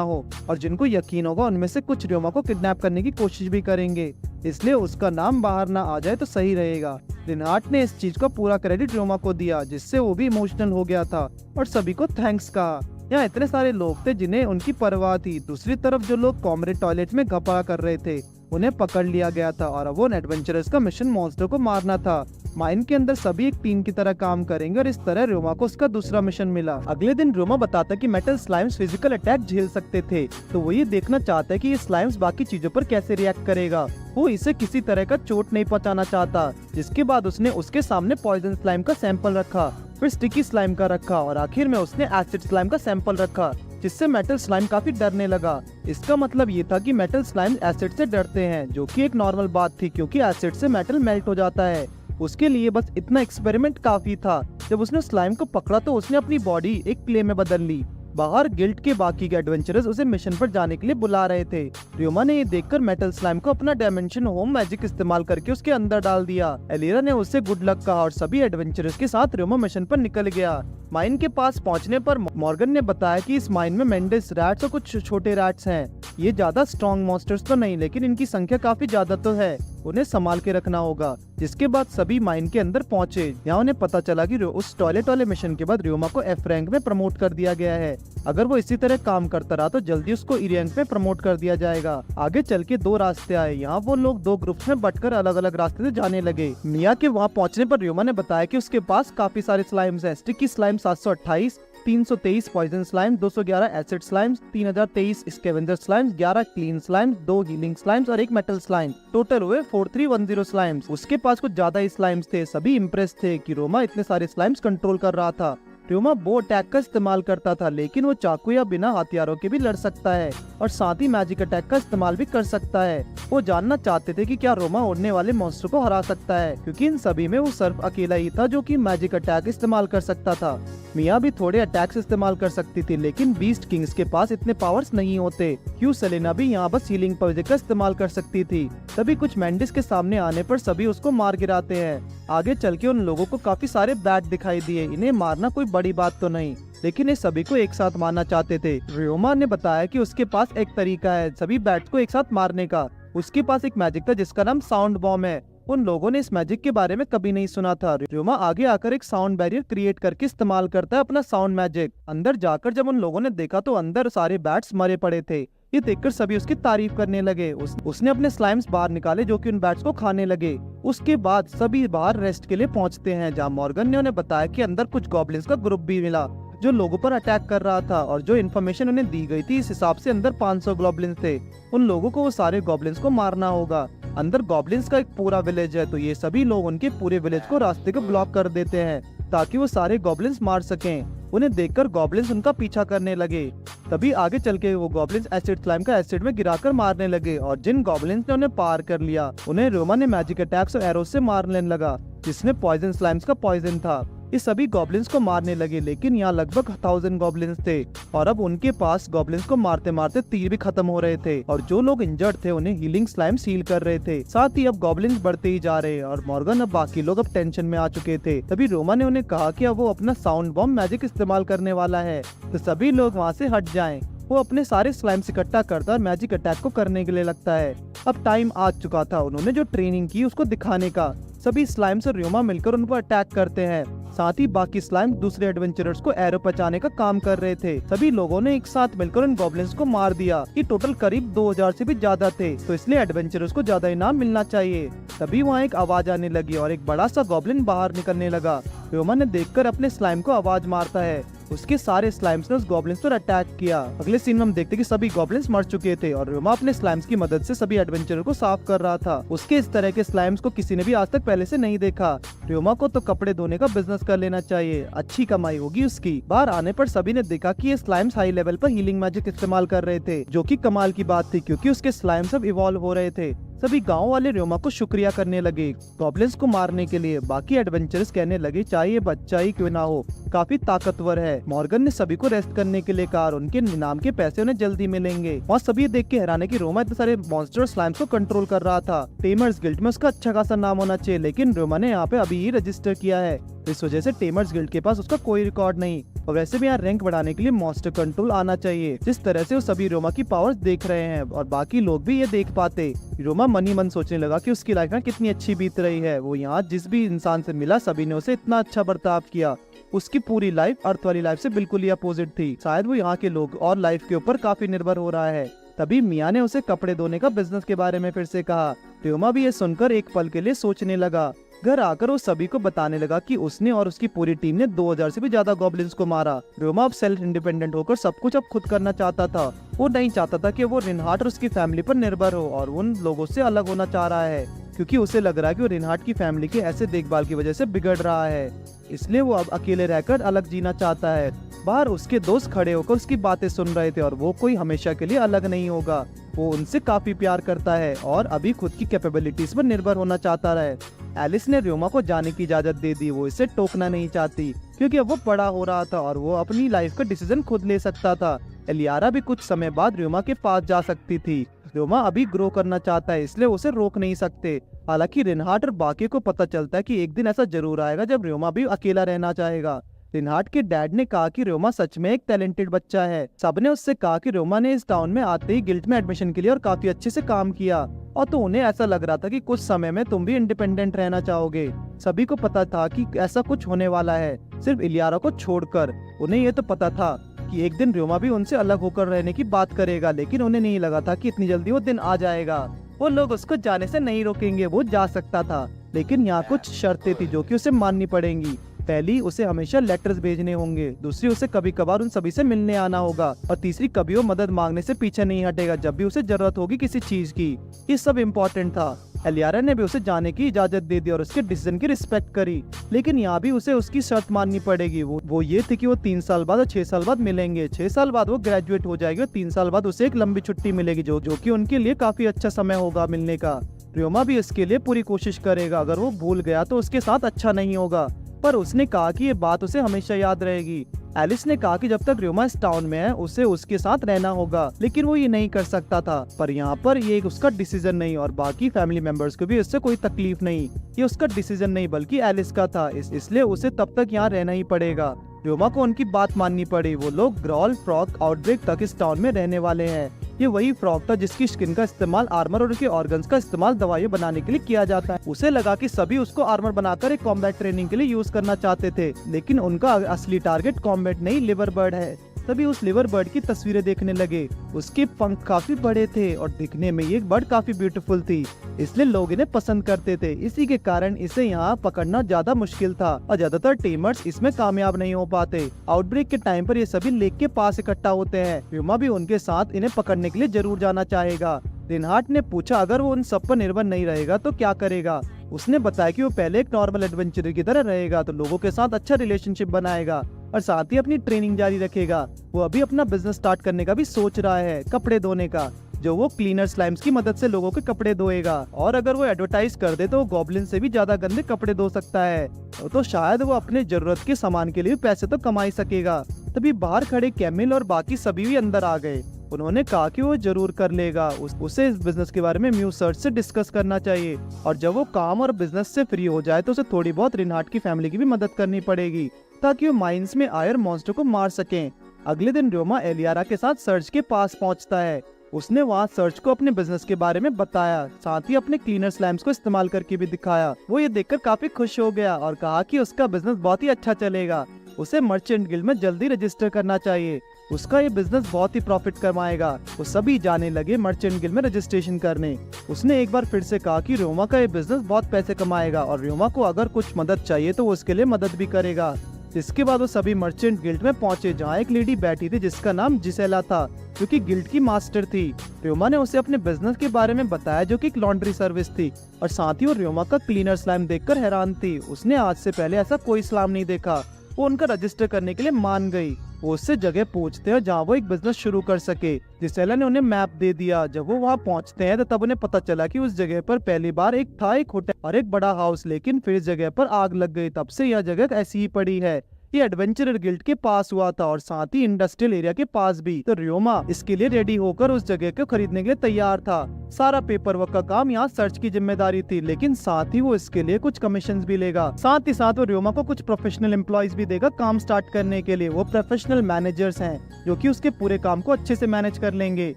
हो और जिनको यकीन होगा उनमें से कुछ रियोमा को किडनैप करने की कोशिश भी करेंगे, इसलिए उसका नाम बाहर ना आ जाए तो सही रहेगा। रिनहार्ड ने इस चीज का पूरा क्रेडिट रियोमा को दिया, जिससे वो भी इमोशनल हो गया था और सभी को थैंक्स कहा। यहाँ इतने सारे लोग थे जिन्हें उनकी परवाह थी। दूसरी तरफ जो लोग कॉमरेड टॉयलेट में घपला कर रहे थे उन्हें पकड़ लिया गया था और अब वो एडवेंचरर्स का मिशन मॉन्स्टर को मारना था। माइन के अंदर सभी एक टीम की तरह काम करेंगे और इस तरह रियोमा को उसका दूसरा मिशन मिला। अगले दिन रियोमा बताता कि मेटल स्लाइम्स फिजिकल अटैक झेल सकते थे, तो वो ये देखना चाहता है कि ये स्लाइम्स बाकी चीजों पर कैसे रिएक्ट करेगा। वो इसे किसी तरह का चोट नहीं पहुंचाना चाहता। जिसके बाद उसने उसके सामने पॉइजन स्लाइम का सैंपल रखा, फिर स्टिकी स्लाइम का रखा और आखिर में उसने एसिड स्लाइम का सैंपल रखा, जिससे मेटल स्लाइम काफी डरने लगा। इसका मतलब ये था कि मेटल स्लाइम एसिड से डरते हैं, जो कि एक नॉर्मल बात थी क्योंकि एसिड से मेटल मेल्ट हो जाता है। उसके लिए बस इतना एक्सपेरिमेंट काफी था। जब उसने स्लाइम को पकड़ा तो उसने अपनी बॉडी एक क्ले में बदल ली। बाहर गिल्ड के बाकी के एडवेंचरर्स उसे मिशन पर जाने के लिए बुला रहे थे। रियोमा ने ये देखकर मेटल स्लाइम को अपना डायमेंशन होम मैजिक इस्तेमाल करके उसके अंदर डाल दिया। इलियारा ने उससे गुड लक कहा और सभी एडवेंचरर्स के साथ रियोमा मिशन पर निकल गया। माइन के पास पहुंचने पर मॉर्गन ने बताया कि इस माइन में मेंडिस, रैट्स और कुछ छोटे रैट्स हैं। ये ज्यादा स्ट्रॉन्ग मॉन्स्टर्स तो नहीं, लेकिन इनकी संख्या काफी ज्यादा तो है, उन्हें संभाल के रखना होगा। जिसके बाद सभी माइन के अंदर पहुंचे। यहाँ उन्हें पता चला कि उस टॉयलेट वाले मिशन के बाद रियोमा को F रैंक में प्रमोट कर दिया गया है। अगर वो इसी तरह काम करता रहा तो जल्दी उसको E रैंक में प्रमोट कर दिया जाएगा। आगे चल के 2 रास्ते आए। यहाँ वो लोग 2 ग्रुप्स में बंटकर अलग अलग रास्ते से जाने लगे। मिया के वहाँ पहुँचने पर रियोमा ने बताया कि उसके पास काफी सारे स्लाइम्स हैं। Sticky slime 728, 323 poison slime, 211 acid slimes, 3023 scavenger slimes, 11 clean slimes, 2 healing slimes और 1 मेटल स्लाइम। टोटल हुए 4310 स्लाइम्स। उसके पास कुछ ज्यादा ही स्लाइम्स थे। सभी इम्प्रेस थे कि रियोमा इतने सारे स्लाइम्स कंट्रोल कर रहा था। रियोमा बो अटैक का इस्तेमाल करता था, लेकिन वो चाकू या बिना हथियारों के भी लड़ सकता है और साथ ही मैजिक अटैक का इस्तेमाल भी कर सकता है। वो जानना चाहते थे कि क्या रियोमा उड़ने वाले मॉन्स्टर को हरा सकता है, क्योंकि इन सभी में वो सिर्फ अकेला ही था जो कि मैजिक अटैक इस्तेमाल कर सकता था। मिया भी थोड़े अटैक्स इस्तेमाल कर सकती थी, लेकिन बीस्ट किंग्स के पास इतने पावर्स नहीं होते। क्यों सेलेना भी यहाँ बस हीलिंग पॉइजन का इस्तेमाल कर सकती थी। तभी कुछ मेंडिस के सामने आने पर सभी उसको मार गिराते हैं। आगे चल के उन लोगों को काफी सारे बैट दिखाई दिए। इन्हें मारना कोई बड़ी बात तो नहीं, लेकिन ये सभी को एक साथ मारना चाहते थे। रियोमा ने बताया कि उसके पास एक तरीका है सभी बैट्स को एक साथ मारने का। उसके पास एक मैजिक था जिसका नाम साउंड बॉम्ब है। उन लोगों ने इस मैजिक के बारे में कभी नहीं सुना था। र्योमा आगे आकर एक साउंड बैरियर क्रिएट करके इस्तेमाल करता है अपना साउंड मैजिक। अंदर जाकर जब उन लोगों ने देखा तो अंदर सारे बैट्स मरे पड़े थे। ये देखकर सभी उसकी तारीफ करने लगे। उसने अपने स्लाइम्स बाहर निकाले जो कि उन बैट्स को खाने लगे। उसके बाद सभी बाहर रेस्ट के लिए पहुंचते हैं, जहां मॉर्गन ने उन्हें बताया कि अंदर कुछ गॉब्लिन्स का ग्रुप भी मिला जो लोगों पर अटैक कर रहा था, और जो इन्फॉर्मेशन उन्हें दी गई थी इस हिसाब से अंदर 500 गॉब्लिन्स थे। उन लोगों को वो सारे गॉब्लिन्स को मारना होगा। अंदर गॉब्लिन्स का एक पूरा विलेज है, तो ये सभी लोग उनके पूरे विलेज को रास्ते को ब्लॉक कर देते हैं ताकि वो सारे गॉब्लिन्स मार सकें। उन्हें देखकर गॉब्लिन्स उनका पीछा करने लगे। तभी आगे चल के वो गॉब्लिन्स एसिड स्लाइम का एसिड में गिराकर मारने लगे, और जिन गॉब्लिन्स ने उन्हें पार कर लिया उन्हें र्योमा ने मैजिक अटैक्स और एरोस से मारने लगा, जिसमें पॉइजन स्लाइम्स का पॉइजन था। ये सभी गॉब्लिन्स को मारने लगे, लेकिन यहाँ लगभग 1000 गॉब्लिन्स थे और अब उनके पास गॉब्लिन्स को मारते मारते तीर भी खत्म हो रहे थे, और जो लोग इंजर्ड थे उन्हें हीलिंग स्लाइम्स हील कर रहे थे। साथ ही अब गॉब्लिन्स बढ़ते ही जा रहे और मॉर्गन अब बाकी लोग अब टेंशन में आ चुके थे। तभी र्योमा ने उन्हें कहा कि अब वो अपना साउंड बॉम्ब मैजिक इस्तेमाल करने वाला है, तो सभी लोग वहाँ से हट जाएं। वो अपने सारे स्लाइम्स इकट्ठा करता और मैजिक अटैक को करने के लिए लगता है। अब टाइम आ चुका था उन्होंने जो ट्रेनिंग की उसको दिखाने का। सभी स्लाइम्स और र्योमा मिलकर उन पर अटैक करते हैं। साथ ही बाकी स्लाइम दूसरे एडवेंचरर्स को एरो पहुंचाने का काम कर रहे थे। सभी लोगों ने एक साथ मिलकर उन गॉब्लिन्स को मार दिया। ये टोटल करीब 2000 से भी ज्यादा थे, तो इसलिए एडवेंचरर्स को ज्यादा इनाम मिलना चाहिए। तभी वहाँ एक आवाज आने लगी और एक बड़ा सा गॉब्लिन बाहर निकलने लगा। र्योमा ने देखकर अपने स्लाइम को आवाज मारता है। उसके सारे स्लाइम्स ने उस गॉब्लिन्स पर अटैक किया। अगले सीन में हम देखते कि सभी गॉब्लिन्स मर चुके थे और र्योमा अपने स्लाइम्स की मदद से सभी एडवेंचरर को साफ कर रहा था। उसके इस तरह के स्लाइम्स को किसी ने भी आज तक पहले से नहीं देखा। र्योमा को तो कपड़े धोने का बिजनेस कर लेना चाहिए, अच्छी कमाई होगी उसकी। बाहर आने पर सभी ने देखा कि ये स्लाइम्स हाई लेवल पर हीलिंग मैजिक इस्तेमाल कर रहे थे, जो कि कमाल की बात थी क्योंकि उसके स्लाइम्स अब इवॉल्व हो रहे थे। सभी गांव वाले र्योमा को शुक्रिया करने लगे गॉब्लिन्स को मारने के लिए। बाकी एडवेंचरर्स कहने लगे चाहे ये बच्चा ही क्यों ना हो, काफी ताकतवर है। मॉर्गन ने सभी को रेस्ट करने के लिए कहा, उनके इनाम के पैसे उन्हें जल्दी मिलेंगे। और सभी देख के हैरान है कि र्योमा इतने सारे मॉन्स्टर स्लाइम्स को कंट्रोल कर रहा था। टेमर्स गिल्ड में उसका अच्छा खासा नाम होना चाहिए, लेकिन र्योमा ने यहाँ पे अभी ही रजिस्टर किया है। इस वजह से टेमर्स गिल्ड के पास उसका कोई रिकॉर्ड नहीं। और वैसे भी यहाँ रैंक बढ़ाने के लिए मॉन्स्टर कंट्रोल आना चाहिए। जिस तरह से वो सभी र्योमा की पावर्स देख रहे हैं और बाकी लोग भी ये देख पाते, र्योमा मन ही मन सोचने लगा कि उसकी लाइफ में कितनी अच्छी बीत रही है। वो यहाँ जिस भी इंसान से मिला सभी ने उसे इतना अच्छा बर्ताव किया। उसकी पूरी लाइफ अर्थ वाली लाइफ से बिल्कुल ही अपोजिट थी। शायद वो यहाँ के लोग और लाइफ के ऊपर काफी निर्भर हो रहा है। तभी मिया ने उसे कपड़े धोने का बिजनेस के बारे में फिर से कहा। र्योमा भी ये सुनकर एक पल के लिए सोचने लगा। घर आकर वो सभी को बताने लगा कि उसने और उसकी पूरी टीम ने 2000 से भी ज्यादा गॉब्लिन्स को मारा। र्योमा अब सेल्फ इंडिपेंडेंट होकर सब कुछ अब खुद करना चाहता था। वो नहीं चाहता था कि वो रिनहार्ट और उसकी फैमिली पर निर्भर हो और उन लोगों से अलग होना चाह रहा है, क्योंकि उसे लग रहा है कि वो रिनहार्ट की फैमिली के ऐसे देखभाल की वजह से बिगड़ रहा है। इसलिए वो अब अकेले रहकर अलग जीना चाहता है। बाहर उसके दोस्त खड़े होकर उसकी बातें सुन रहे थे और वो कोई हमेशा के लिए अलग नहीं होगा। वो उनसे काफी प्यार करता है और अभी खुद की कैपेबिलिटीज पर निर्भर होना चाहता है। एलिस ने र्योमा को जाने की इजाजत दे दी। वो इसे टोकना नहीं चाहती क्योंकि अब वो बड़ा हो रहा था और वो अपनी लाइफ का डिसीजन खुद ले सकता था। एलियारा भी कुछ समय बाद र्योमा के पास जा सकती थी। र्योमा अभी ग्रो करना चाहता है, इसलिए उसे रोक नहीं सकते। हालांकि रिनहार्ट और बाकी को पता चलता है कि एक दिन ऐसा जरूर आएगा जब र्योमा भी अकेला रहना चाहेगा। रिनहार्ट के डैड ने कहा कि र्योमा सच में एक टैलेंटेड बच्चा है। सबने उससे कहा कि र्योमा ने इस टाउन में आते ही गिल्ड में एडमिशन के लिए और काफी अच्छे से काम किया, और तो उन्हें ऐसा लग रहा था कि कुछ समय में तुम भी इंडिपेंडेंट रहना चाहोगे। सभी को पता था कि ऐसा कुछ होने वाला है, सिर्फ इलियारा को छोड़कर। उन्हें ये तो पता था कि एक दिन र्योमा भी उनसे अलग होकर रहने की बात करेगा, लेकिन उन्हें नहीं लगा था कि इतनी जल्दी वो दिन आ जाएगा। वो लोग उसको जाने से नहीं रोकेंगे, वो जा सकता था, लेकिन यहाँ कुछ शर्तें थी जो कि उसे माननी पड़ेंगी। पहली, उसे हमेशा लेटर्स भेजने होंगे। दूसरी, उसे कभी कभार उन सभी से मिलने आना होगा। और तीसरी, कभी वो मदद मांगने से पीछे नहीं हटेगा जब भी उसे जरूरत होगी किसी चीज की। ये सब इम्पोर्टेंट था। एलियारा ने भी उसे जाने की इजाजत दे दी और उसके डिसीजन की रिस्पेक्ट करी, लेकिन यहाँ भी उसे उसकी शर्त माननी पड़ेगी। वो ये थी कि वो 3 साल बाद और 6 साल बाद मिलेंगे। 6 साल बाद वो ग्रेजुएट हो जाएगी और 3 साल बाद उसे एक लंबी छुट्टी मिलेगी जो कि उनके लिए काफी अच्छा समय होगा मिलने का। र्योमा भी इसके लिए पूरी कोशिश करेगा। अगर वो भूल गया तो उसके साथ अच्छा नहीं होगा, पर उसने कहा कि ये बात उसे हमेशा याद रहेगी। एलिस ने कहा कि जब तक र्योमा इस टाउन में है उसे उसके साथ रहना होगा, लेकिन वो ये नहीं कर सकता था। पर यहाँ पर ये उसका डिसीजन नहीं और बाकी फैमिली मेंबर्स को भी इससे कोई तकलीफ नहीं। ये उसका डिसीजन नहीं बल्कि एलिस का था, इसलिए उसे तब तक यहाँ रहना ही पड़ेगा। र्योमा को उनकी बात माननी पड़ी। वो लोग ग्रॉल फ्रॉग आउटब्रेक तक इस टाउन में रहने वाले हैं। ये वही फ्रॉग था जिसकी स्किन का इस्तेमाल आर्मर और उनके ऑर्गन्स का इस्तेमाल दवाइयाँ बनाने के लिए किया जाता है। उसे लगा कि सभी उसको आर्मर बनाकर एक कॉम्बैट ट्रेनिंग के लिए यूज करना चाहते थे, लेकिन उनका असली टारगेट कॉम्बैट नहीं लिवर बर्ड है। तभी उस लिवर बर्ड की तस्वीरें देखने लगे। उसके पंख काफी बड़े थे और दिखने में ये बर्ड काफी ब्यूटीफुल थी, इसलिए लोग इन्हें पसंद करते थे। इसी के कारण इसे यहाँ पकड़ना ज्यादा मुश्किल था और ज्यादातर टीमर्स इसमें कामयाब नहीं हो पाते। आउटब्रेक के टाइम पर ये सभी लेक के पास इकट्ठा होते हैं। र्योमा भी उनके साथ इन्हें पकड़ने के लिए जरूर जाना चाहेगा। रिनहार्ट ने पूछा अगर वो उन सब पर निर्भर नहीं रहेगा तो क्या करेगा। उसने बताया कि वो पहले एक नॉर्मल एडवेंचरर की तरह रहेगा, तो लोगों के साथ अच्छा रिलेशनशिप बनाएगा और साथ ही अपनी ट्रेनिंग जारी रखेगा। वो अभी अपना बिजनेस स्टार्ट करने का भी सोच रहा है, कपड़े धोने का, जो वो क्लीनर स्लाइम्स की मदद से लोगों के कपड़े धोएगा। और अगर वो एडवर्टाइज कर दे तो वो गॉब्लिन से भी ज्यादा गंदे कपड़े धो सकता है, तो शायद वो अपने जरूरत के सामान के लिए पैसे तो कमा ही सकेगा। तभी बाहर खड़े कैमिल और बाकी सभी भी अंदर आ गए। उन्होंने कहा कि वो जरूर कर लेगा। उसे इस बिजनेस के बारे में म्यू सर्च से डिस्कस करना चाहिए और जब वो काम और बिजनेस से फ्री हो जाए तो उसे थोड़ी बहुत रिनहार्ट की फैमिली की भी मदद करनी पड़ेगी ताकि वो माइंस में आयर मॉन्स्टर को मार सकें। अगले दिन र्योमा एलियारा के साथ सर्च के पास पहुंचता है। उसने वहाँ सर्च को अपने बिजनेस के बारे में बताया, साथ ही अपने क्लीनर स्लैम्स को इस्तेमाल करके भी दिखाया। वो ये देखकर काफी खुश हो गया और कहा कि उसका बिजनेस बहुत ही अच्छा चलेगा। उसे मर्चेंट गिल्ड में जल्दी रजिस्टर करना चाहिए, उसका ये बिजनेस बहुत ही प्रॉफिट कमाएगा। वो सभी जाने लगे मर्चेंट गिल्ड में रजिस्ट्रेशन करने। उसने एक बार फिर से कहा कि र्योमा का ये बिजनेस बहुत पैसे कमाएगा और र्योमा को अगर कुछ मदद चाहिए तो वो उसके लिए मदद भी करेगा। इसके बाद वो सभी मर्चेंट गिल्ड में पहुंचे जहाँ एक लेडी बैठी थी जिसका नाम जिसेला था, जो कि गिल्ड की मास्टर थी। र्योमा ने उसे अपने बिजनेस के बारे में बताया जो कि एक लॉन्ड्री सर्विस थी और साथ ही वो र्योमा का क्लीनर स्लाइम देखकर हैरान थी। उसने आज से पहले ऐसा कोई स्लाइम नहीं देखा। वो उनका रजिस्टर करने के लिए मान गई। वो उससे जगह पूछते हैं जहाँ वो एक बिजनेस शुरू कर सके। जिसेला ने उन्हें मैप दे दिया। जब वो वहाँ पहुँचते हैं तो तब उन्हें पता चला कि उस जगह पर पहली बार एक होटल और एक बड़ा हाउस, लेकिन फिर इस जगह पर आग लग गई। तब से यह जगह ऐसी ही पड़ी है। ये एडवेंचरर गिल्ड के पास हुआ था और साथ ही इंडस्ट्रियल एरिया के पास भी। तो र्योमा इसके लिए रेडी होकर उस जगह को खरीदने के लिए तैयार था। सारा पेपर वर्क का काम यहाँ सर्च की जिम्मेदारी थी, लेकिन साथ ही वो इसके लिए कुछ कमीशंस भी लेगा। साथ ही साथ वो र्योमा को कुछ प्रोफेशनल एम्प्लॉयज भी देगा काम स्टार्ट करने के लिए। वो प्रोफेशनल मैनेजर्स हैं जो कि उसके पूरे काम को अच्छे से मैनेज कर लेंगे।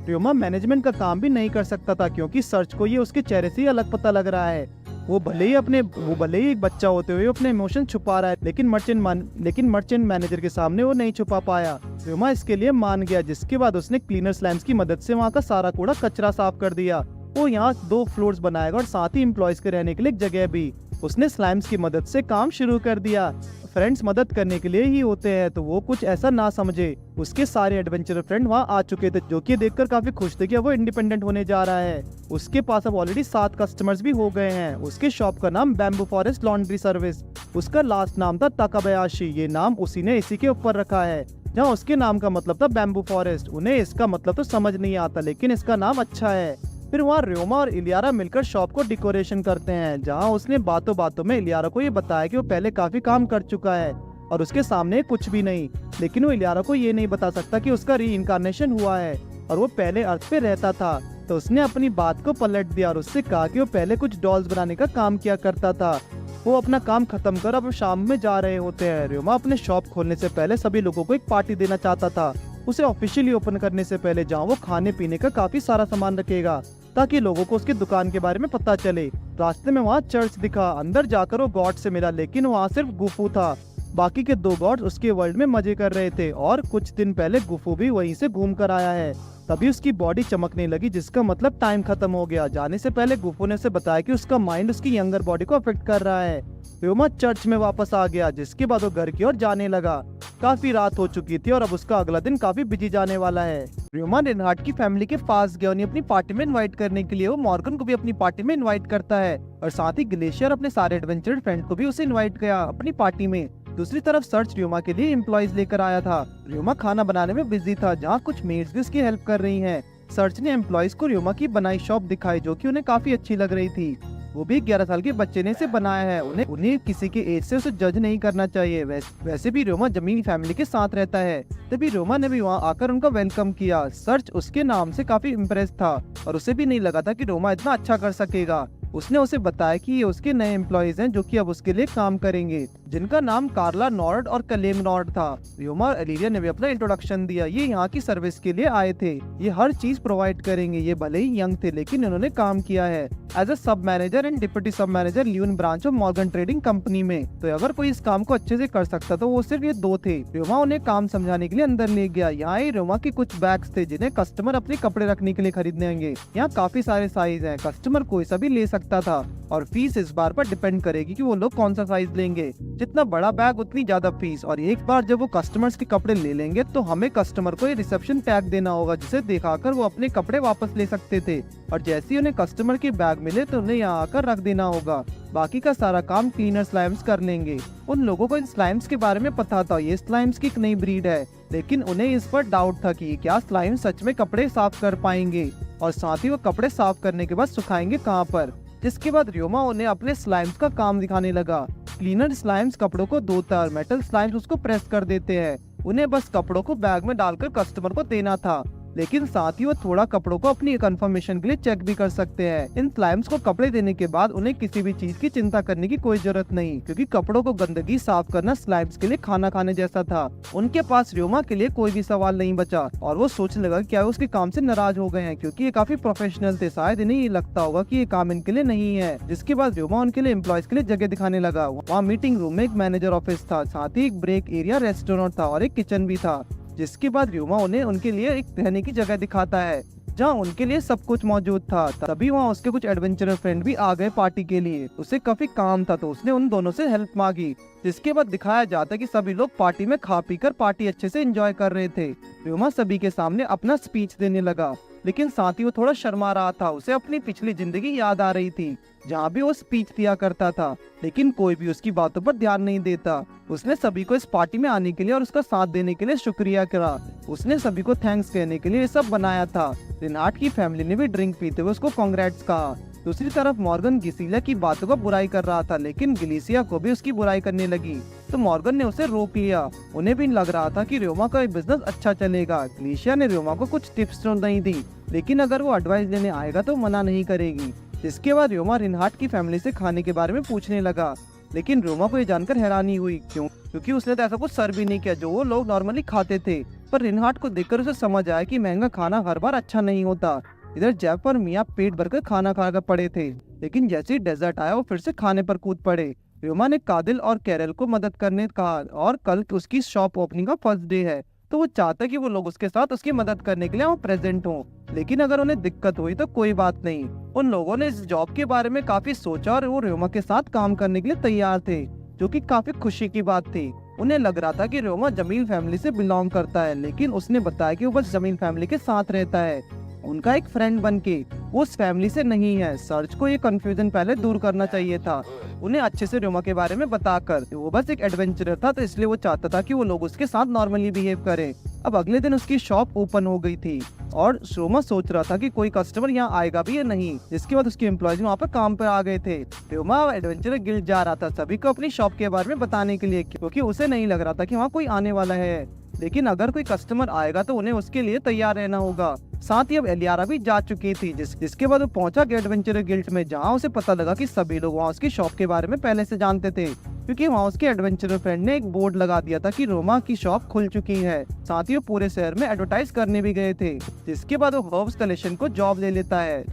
र्योमा मैनेजमेंट का काम भी नहीं कर सकता था क्योंकि सर्च को ये उसके चेहरे से ही अलग पता लग रहा है। वो भले ही एक बच्चा होते हुए अपने इमोशन छुपा रहा है, लेकिन मर्चेंट मैनेजर के सामने वो नहीं छुपा पाया। र्योमा इसके लिए मान गया, जिसके बाद उसने क्लीनर स्लैम्स की मदद से वहाँ का सारा कूड़ा कचरा साफ कर दिया। वो यहाँ 2 फ्लोर्स बनाएगा और साथ ही एम्प्लॉयज के रहने के लिए एक जगह भी। उसने स्लाइम्स की मदद से काम शुरू कर दिया। फ्रेंड्स मदद करने के लिए ही होते हैं, तो वो कुछ ऐसा ना समझे। उसके सारे एडवेंचरर फ्रेंड वहाँ आ चुके थे जो कि देखकर काफी खुश थे कि वो इंडिपेंडेंट होने जा रहा है। उसके पास अब ऑलरेडी 7 कस्टमर्स भी हो गए हैं। उसके शॉप का नाम बैम्बू फॉरेस्ट लॉन्ड्री सर्विस। उसका लास्ट नाम था ताकाबयाशी। ये नाम उसी ने इसी के ऊपर रखा है। जहाँ उसके नाम का मतलब था बैम्बू फॉरेस्ट। उन्हें इसका मतलब तो समझ नहीं आता, लेकिन इसका नाम अच्छा है। फिर वहाँ र्योमा और इलियारा मिलकर शॉप को डेकोरेशन करते हैं, जहाँ उसने बातों बातों में इलियारा को ये बताया कि वो पहले काफी काम कर चुका है और उसके सामने कुछ भी नहीं। लेकिन वो इलियारा को ये नहीं बता सकता कि उसका रीइंकार्नेशन हुआ है और वो पहले अर्थ पे रहता था। तो उसने अपनी बात को पलट दिया और उससे कहा कि वो पहले कुछ डॉल्स बनाने का काम किया करता था। वो अपना काम खत्म कर अब शाम में जा रहे होते हैं। र्योमा अपने शॉप खोलने से पहले सभी लोगों को एक पार्टी देना चाहता था। उसे ऑफिशियली ओपन करने से पहले जहाँ वो खाने पीने का काफी सारा सामान रखेगा ताकि लोगों को उसकी दुकान के बारे में पता चले। रास्ते में वहाँ चर्च दिखा। अंदर जाकर वो गॉड से मिला, लेकिन वहाँ सिर्फ गुफू था। बाकी के 2 गॉड्स उसके वर्ल्ड में मजे कर रहे थे और कुछ दिन पहले गुफू भी वहीं से घूम कर आया है। तभी उसकी बॉडी चमकने लगी, जिसका मतलब टाइम खत्म हो गया। जाने से पहले गुफू ने उसे बताया कि उसका माइंड उसकी यंगर बॉडी को अफेक्ट कर रहा है। र्योमा चर्च में वापस आ गया, जिसके बाद वो घर की ओर जाने लगा। काफी रात हो चुकी थी और अब उसका अगला दिन काफी बिजी जाने वाला है। र्योमा रिनहार्ट की फैमिली के पास गया, उन्हें अपनी पार्टी में इनवाइट करने के लिए। वो मॉर्गन को भी अपनी पार्टी में इनवाइट करता है और साथ ही ग्लेशियर अपने सारे एडवेंचर फ्रेंड को भी उसे इनवाइट किया अपनी पार्टी में। दूसरी तरफ सर्च र्योमा के लिए एम्प्लॉयज लेकर आया था। र्योमा खाना बनाने में बिजी था, जहाँ कुछ मेड्स भी उसकी हेल्प कर रही हैं। सर्च ने एम्प्लॉयज को र्योमा की बनाई शॉप दिखाई जो कि उन्हें काफी अच्छी लग रही थी। वो भी 11 साल के बच्चे ने इसे बनाया है। उन्हें किसी के एज से उसे जज नहीं करना चाहिए। वैसे भी र्योमा जमीनी फैमिली के साथ रहता है। तभी र्योमा ने भी वहाँ आकर उनका वेलकम किया। सर्च उसके नाम से काफी इम्प्रेस था और उसे भी नहीं लगा था कि र्योमा इतना अच्छा कर सकेगा। उसने उसे बताया कि ये उसके नए एम्प्लॉयज हैं जो कि अब उसके लिए काम करेंगे। जिनका नाम कार्ला नॉर्ड और कलेम नॉर्ड था। रियोमा और एलिरिया ने भी अपना इंट्रोडक्शन दिया। ये यहाँ की सर्विस के लिए आए थे, ये हर चीज प्रोवाइड करेंगे। ये भले ही यंग थे लेकिन इन्होंने काम किया है as a sub manager and deputy sub manager Lune branch of Morgan Trading Company में। तो अगर कोई इस काम को अच्छे से कर सकता तो वो सिर्फ ये दो थे। रियोमा उन्हें काम समझाने के लिए अंदर ले गया। यहाँ ही रियोमा के कुछ बैग्स थे जिन्हें कस्टमर अपने कपड़े रखने के लिए खरीदने आएंगे। यहाँ काफी सारे साइज हैं, कस्टमर कोई सा भी ले सकता था और फीस इस बार पर डिपेंड करेगी कि वो लोग कौन सा साइज लेंगे। जितना बड़ा बैग उतनी ज्यादा फीस। और एक बार जब वो कस्टमर्स के कपड़े ले लेंगे तो हमें कस्टमर को ये रिसेप्शन टैग देना होगा जिसे दिखाकर वो अपने कपड़े वापस ले सकते थे। और जैसे ही उन्हें कस्टमर के बैग मिले तो उन्हें यहाँ आकर रख देना होगा। बाकी का सारा काम क्लीनर स्लाइम्स कर लेंगे। उन लोगों को इन स्लाइम्स के बारे में पता था, ये स्लाइम्स की एक नई ब्रीड है, लेकिन उन्हें इस पर डाउट था कि क्या स्लाइम सच में कपड़े साफ कर पाएंगे और साथ ही वो कपड़े साफ करने के बाद सुखाएंगे कहाँ पर। जिसके बाद रियोमा उन्हें अपने स्लाइम्स का काम दिखाने लगा। क्लीनर स्लाइम्स कपड़ों को धोता और मेटल स्लाइम्स उसको प्रेस कर देते हैं। उन्हें बस कपड़ों को बैग में डालकर कस्टमर को देना था, लेकिन साथ ही वो थोड़ा कपड़ों को अपनी कंफर्मेशन के लिए चेक भी कर सकते हैं। इन स्लाइम्स को कपड़े देने के बाद उन्हें किसी भी चीज की चिंता करने की कोई जरूरत नहीं, क्योंकि कपड़ों को गंदगी साफ करना स्लाइम्स के लिए खाना खाने जैसा था। उनके पास रियोमा के लिए कोई भी सवाल नहीं बचा और वो सोचने लगा क्या उसके काम से नाराज हो गए हैं, क्योंकि ये काफी प्रोफेशनल थे। शायद इन्हें ये लगता होगा कि ये काम इनके लिए नहीं है। जिसके बाद रियोमा उनके लिए एम्प्लॉयज के लिए जगह दिखाने लगा। वहाँ मीटिंग रूम में एक मैनेजर ऑफिस था, साथ ही एक ब्रेक एरिया, रेस्टोरेंट था और एक किचन भी था। जिसके बाद रियोमा उन्हें उनके लिए एक रहने की जगह दिखाता है जहाँ उनके लिए सब कुछ मौजूद था। तभी वहाँ उसके कुछ एडवेंचरर फ्रेंड भी आ गए पार्टी के लिए। उसे काफी काम था तो उसने उन दोनों से हेल्प मांगी। जिसके बाद दिखाया जाता है कि सभी लोग पार्टी में खा पी कर पार्टी अच्छे से एंजॉय कर रहे थे। रियोमा सभी के सामने अपना स्पीच देने लगा, लेकिन साथ ही वो थोड़ा शर्मा रहा था। उसे अपनी पिछली जिंदगी याद आ रही थी जहाँ भी वो स्पीच दिया करता था, लेकिन कोई भी उसकी बातों पर ध्यान नहीं देता। उसने सभी को इस पार्टी में आने के लिए और उसका साथ देने के लिए शुक्रिया करा। उसने सभी को थैंक्स कहने के लिए ये सब बनाया था। रिनहार्ट की फैमिली ने भी ड्रिंक पीते हुए उसको कांग्रेट्स कहा। दूसरी तरफ मॉर्गन गिसिलिया की बातों को बुराई कर रहा था, लेकिन गिलिसिया को भी उसकी बुराई करने लगी तो मॉर्गन ने उसे रोक लिया। उन्हें भी लग रहा था कि रियोमा का बिजनेस अच्छा चलेगा। गिलिसिया ने रियोमा को कुछ टिप्स तो नहीं दी, लेकिन अगर वो एडवाइस लेने आएगा तो मना नहीं करेगी। जिसके बाद रियोमा रिनहार्ट की फैमिली से खाने के बारे में पूछने लगा, लेकिन रियोमा को ये जानकर हैरानी हुई क्योंकि उसने तो ऐसा कुछ सर्व भी नहीं किया जो वो लोग नॉर्मली खाते थे। पर रिनहार्ट को देखकर उसे समझ आया कि महंगा खाना हर बार अच्छा नहीं होता। इधर जेफ और मिया पेट भरकर खाना खाकर पड़े थे, लेकिन जैसे ही डेजर्ट आया वो फिर से खाने पर कूद पड़े। रियोमा ने कादिल और कैरल को मदद करने कहा और कल उसकी शॉप ओपनिंग का फर्स्ट डे है, तो वो चाहता है कि वो लोग उसके साथ उसकी मदद करने के लिए वो प्रेजेंट हों। लेकिन अगर उन्हें दिक्कत हुई तो कोई बात नहीं। उन लोगों ने इस जॉब के बारे में काफी सोचा और वो रियोमा के साथ काम करने के लिए तैयार थे, जो कि काफी खुशी की बात थी। उन्हें लग रहा था कि रियोमा जमील फैमिली से बिलोंग करता है, लेकिन उसने बताया कि वो बस जमील फैमिली के साथ रहता है, उनका एक फ्रेंड बनके। वो उस फैमिली से नहीं है। सर्च को ये कंफ्यूजन पहले दूर करना चाहिए था, उन्हें अच्छे से रियोमा के बारे में बताकर। वो बस एक एडवेंचरर था, तो इसलिए वो चाहता था कि वो लोग उसके साथ नॉर्मली बिहेव करें। अब अगले दिन उसकी शॉप ओपन हो गई थी और रियोमा सोच रहा था कि कोई कस्टमर यहाँ आएगा भी या नहीं। जिसके बाद उसके एम्प्लॉयज वहाँ पर काम पर आ गए थे। रियोमा एडवेंचरर गिल्ड जा रहा था सभी को अपनी शॉप के बारे में बताने के लिए, क्योंकि उसे नहीं लग रहा था कि वहाँ कोई आने वाला है। लेकिन अगर कोई कस्टमर आएगा तो उन्हें उसके लिए तैयार रहना होगा। साथ ही अब एलियारा भी जा चुकी थी, जिसके बाद वो पहुंचा एडवेंचरर गिल्ड में, जहां उसे पता लगा कि सभी लोग वहां उसकी शॉप के बारे में पहले से जानते थे, क्योंकि वहाँ उसके एडवेंचरर फ्रेंड ने एक बोर्ड लगा दिया था कि रियोमा की शॉप खुल चुकी है। साथ ही वो पूरे शहर में एडवर्टाइज करने भी गए थे। जिसके बाद वो हर्ब्स कलेक्शन को जॉब ले लेता है,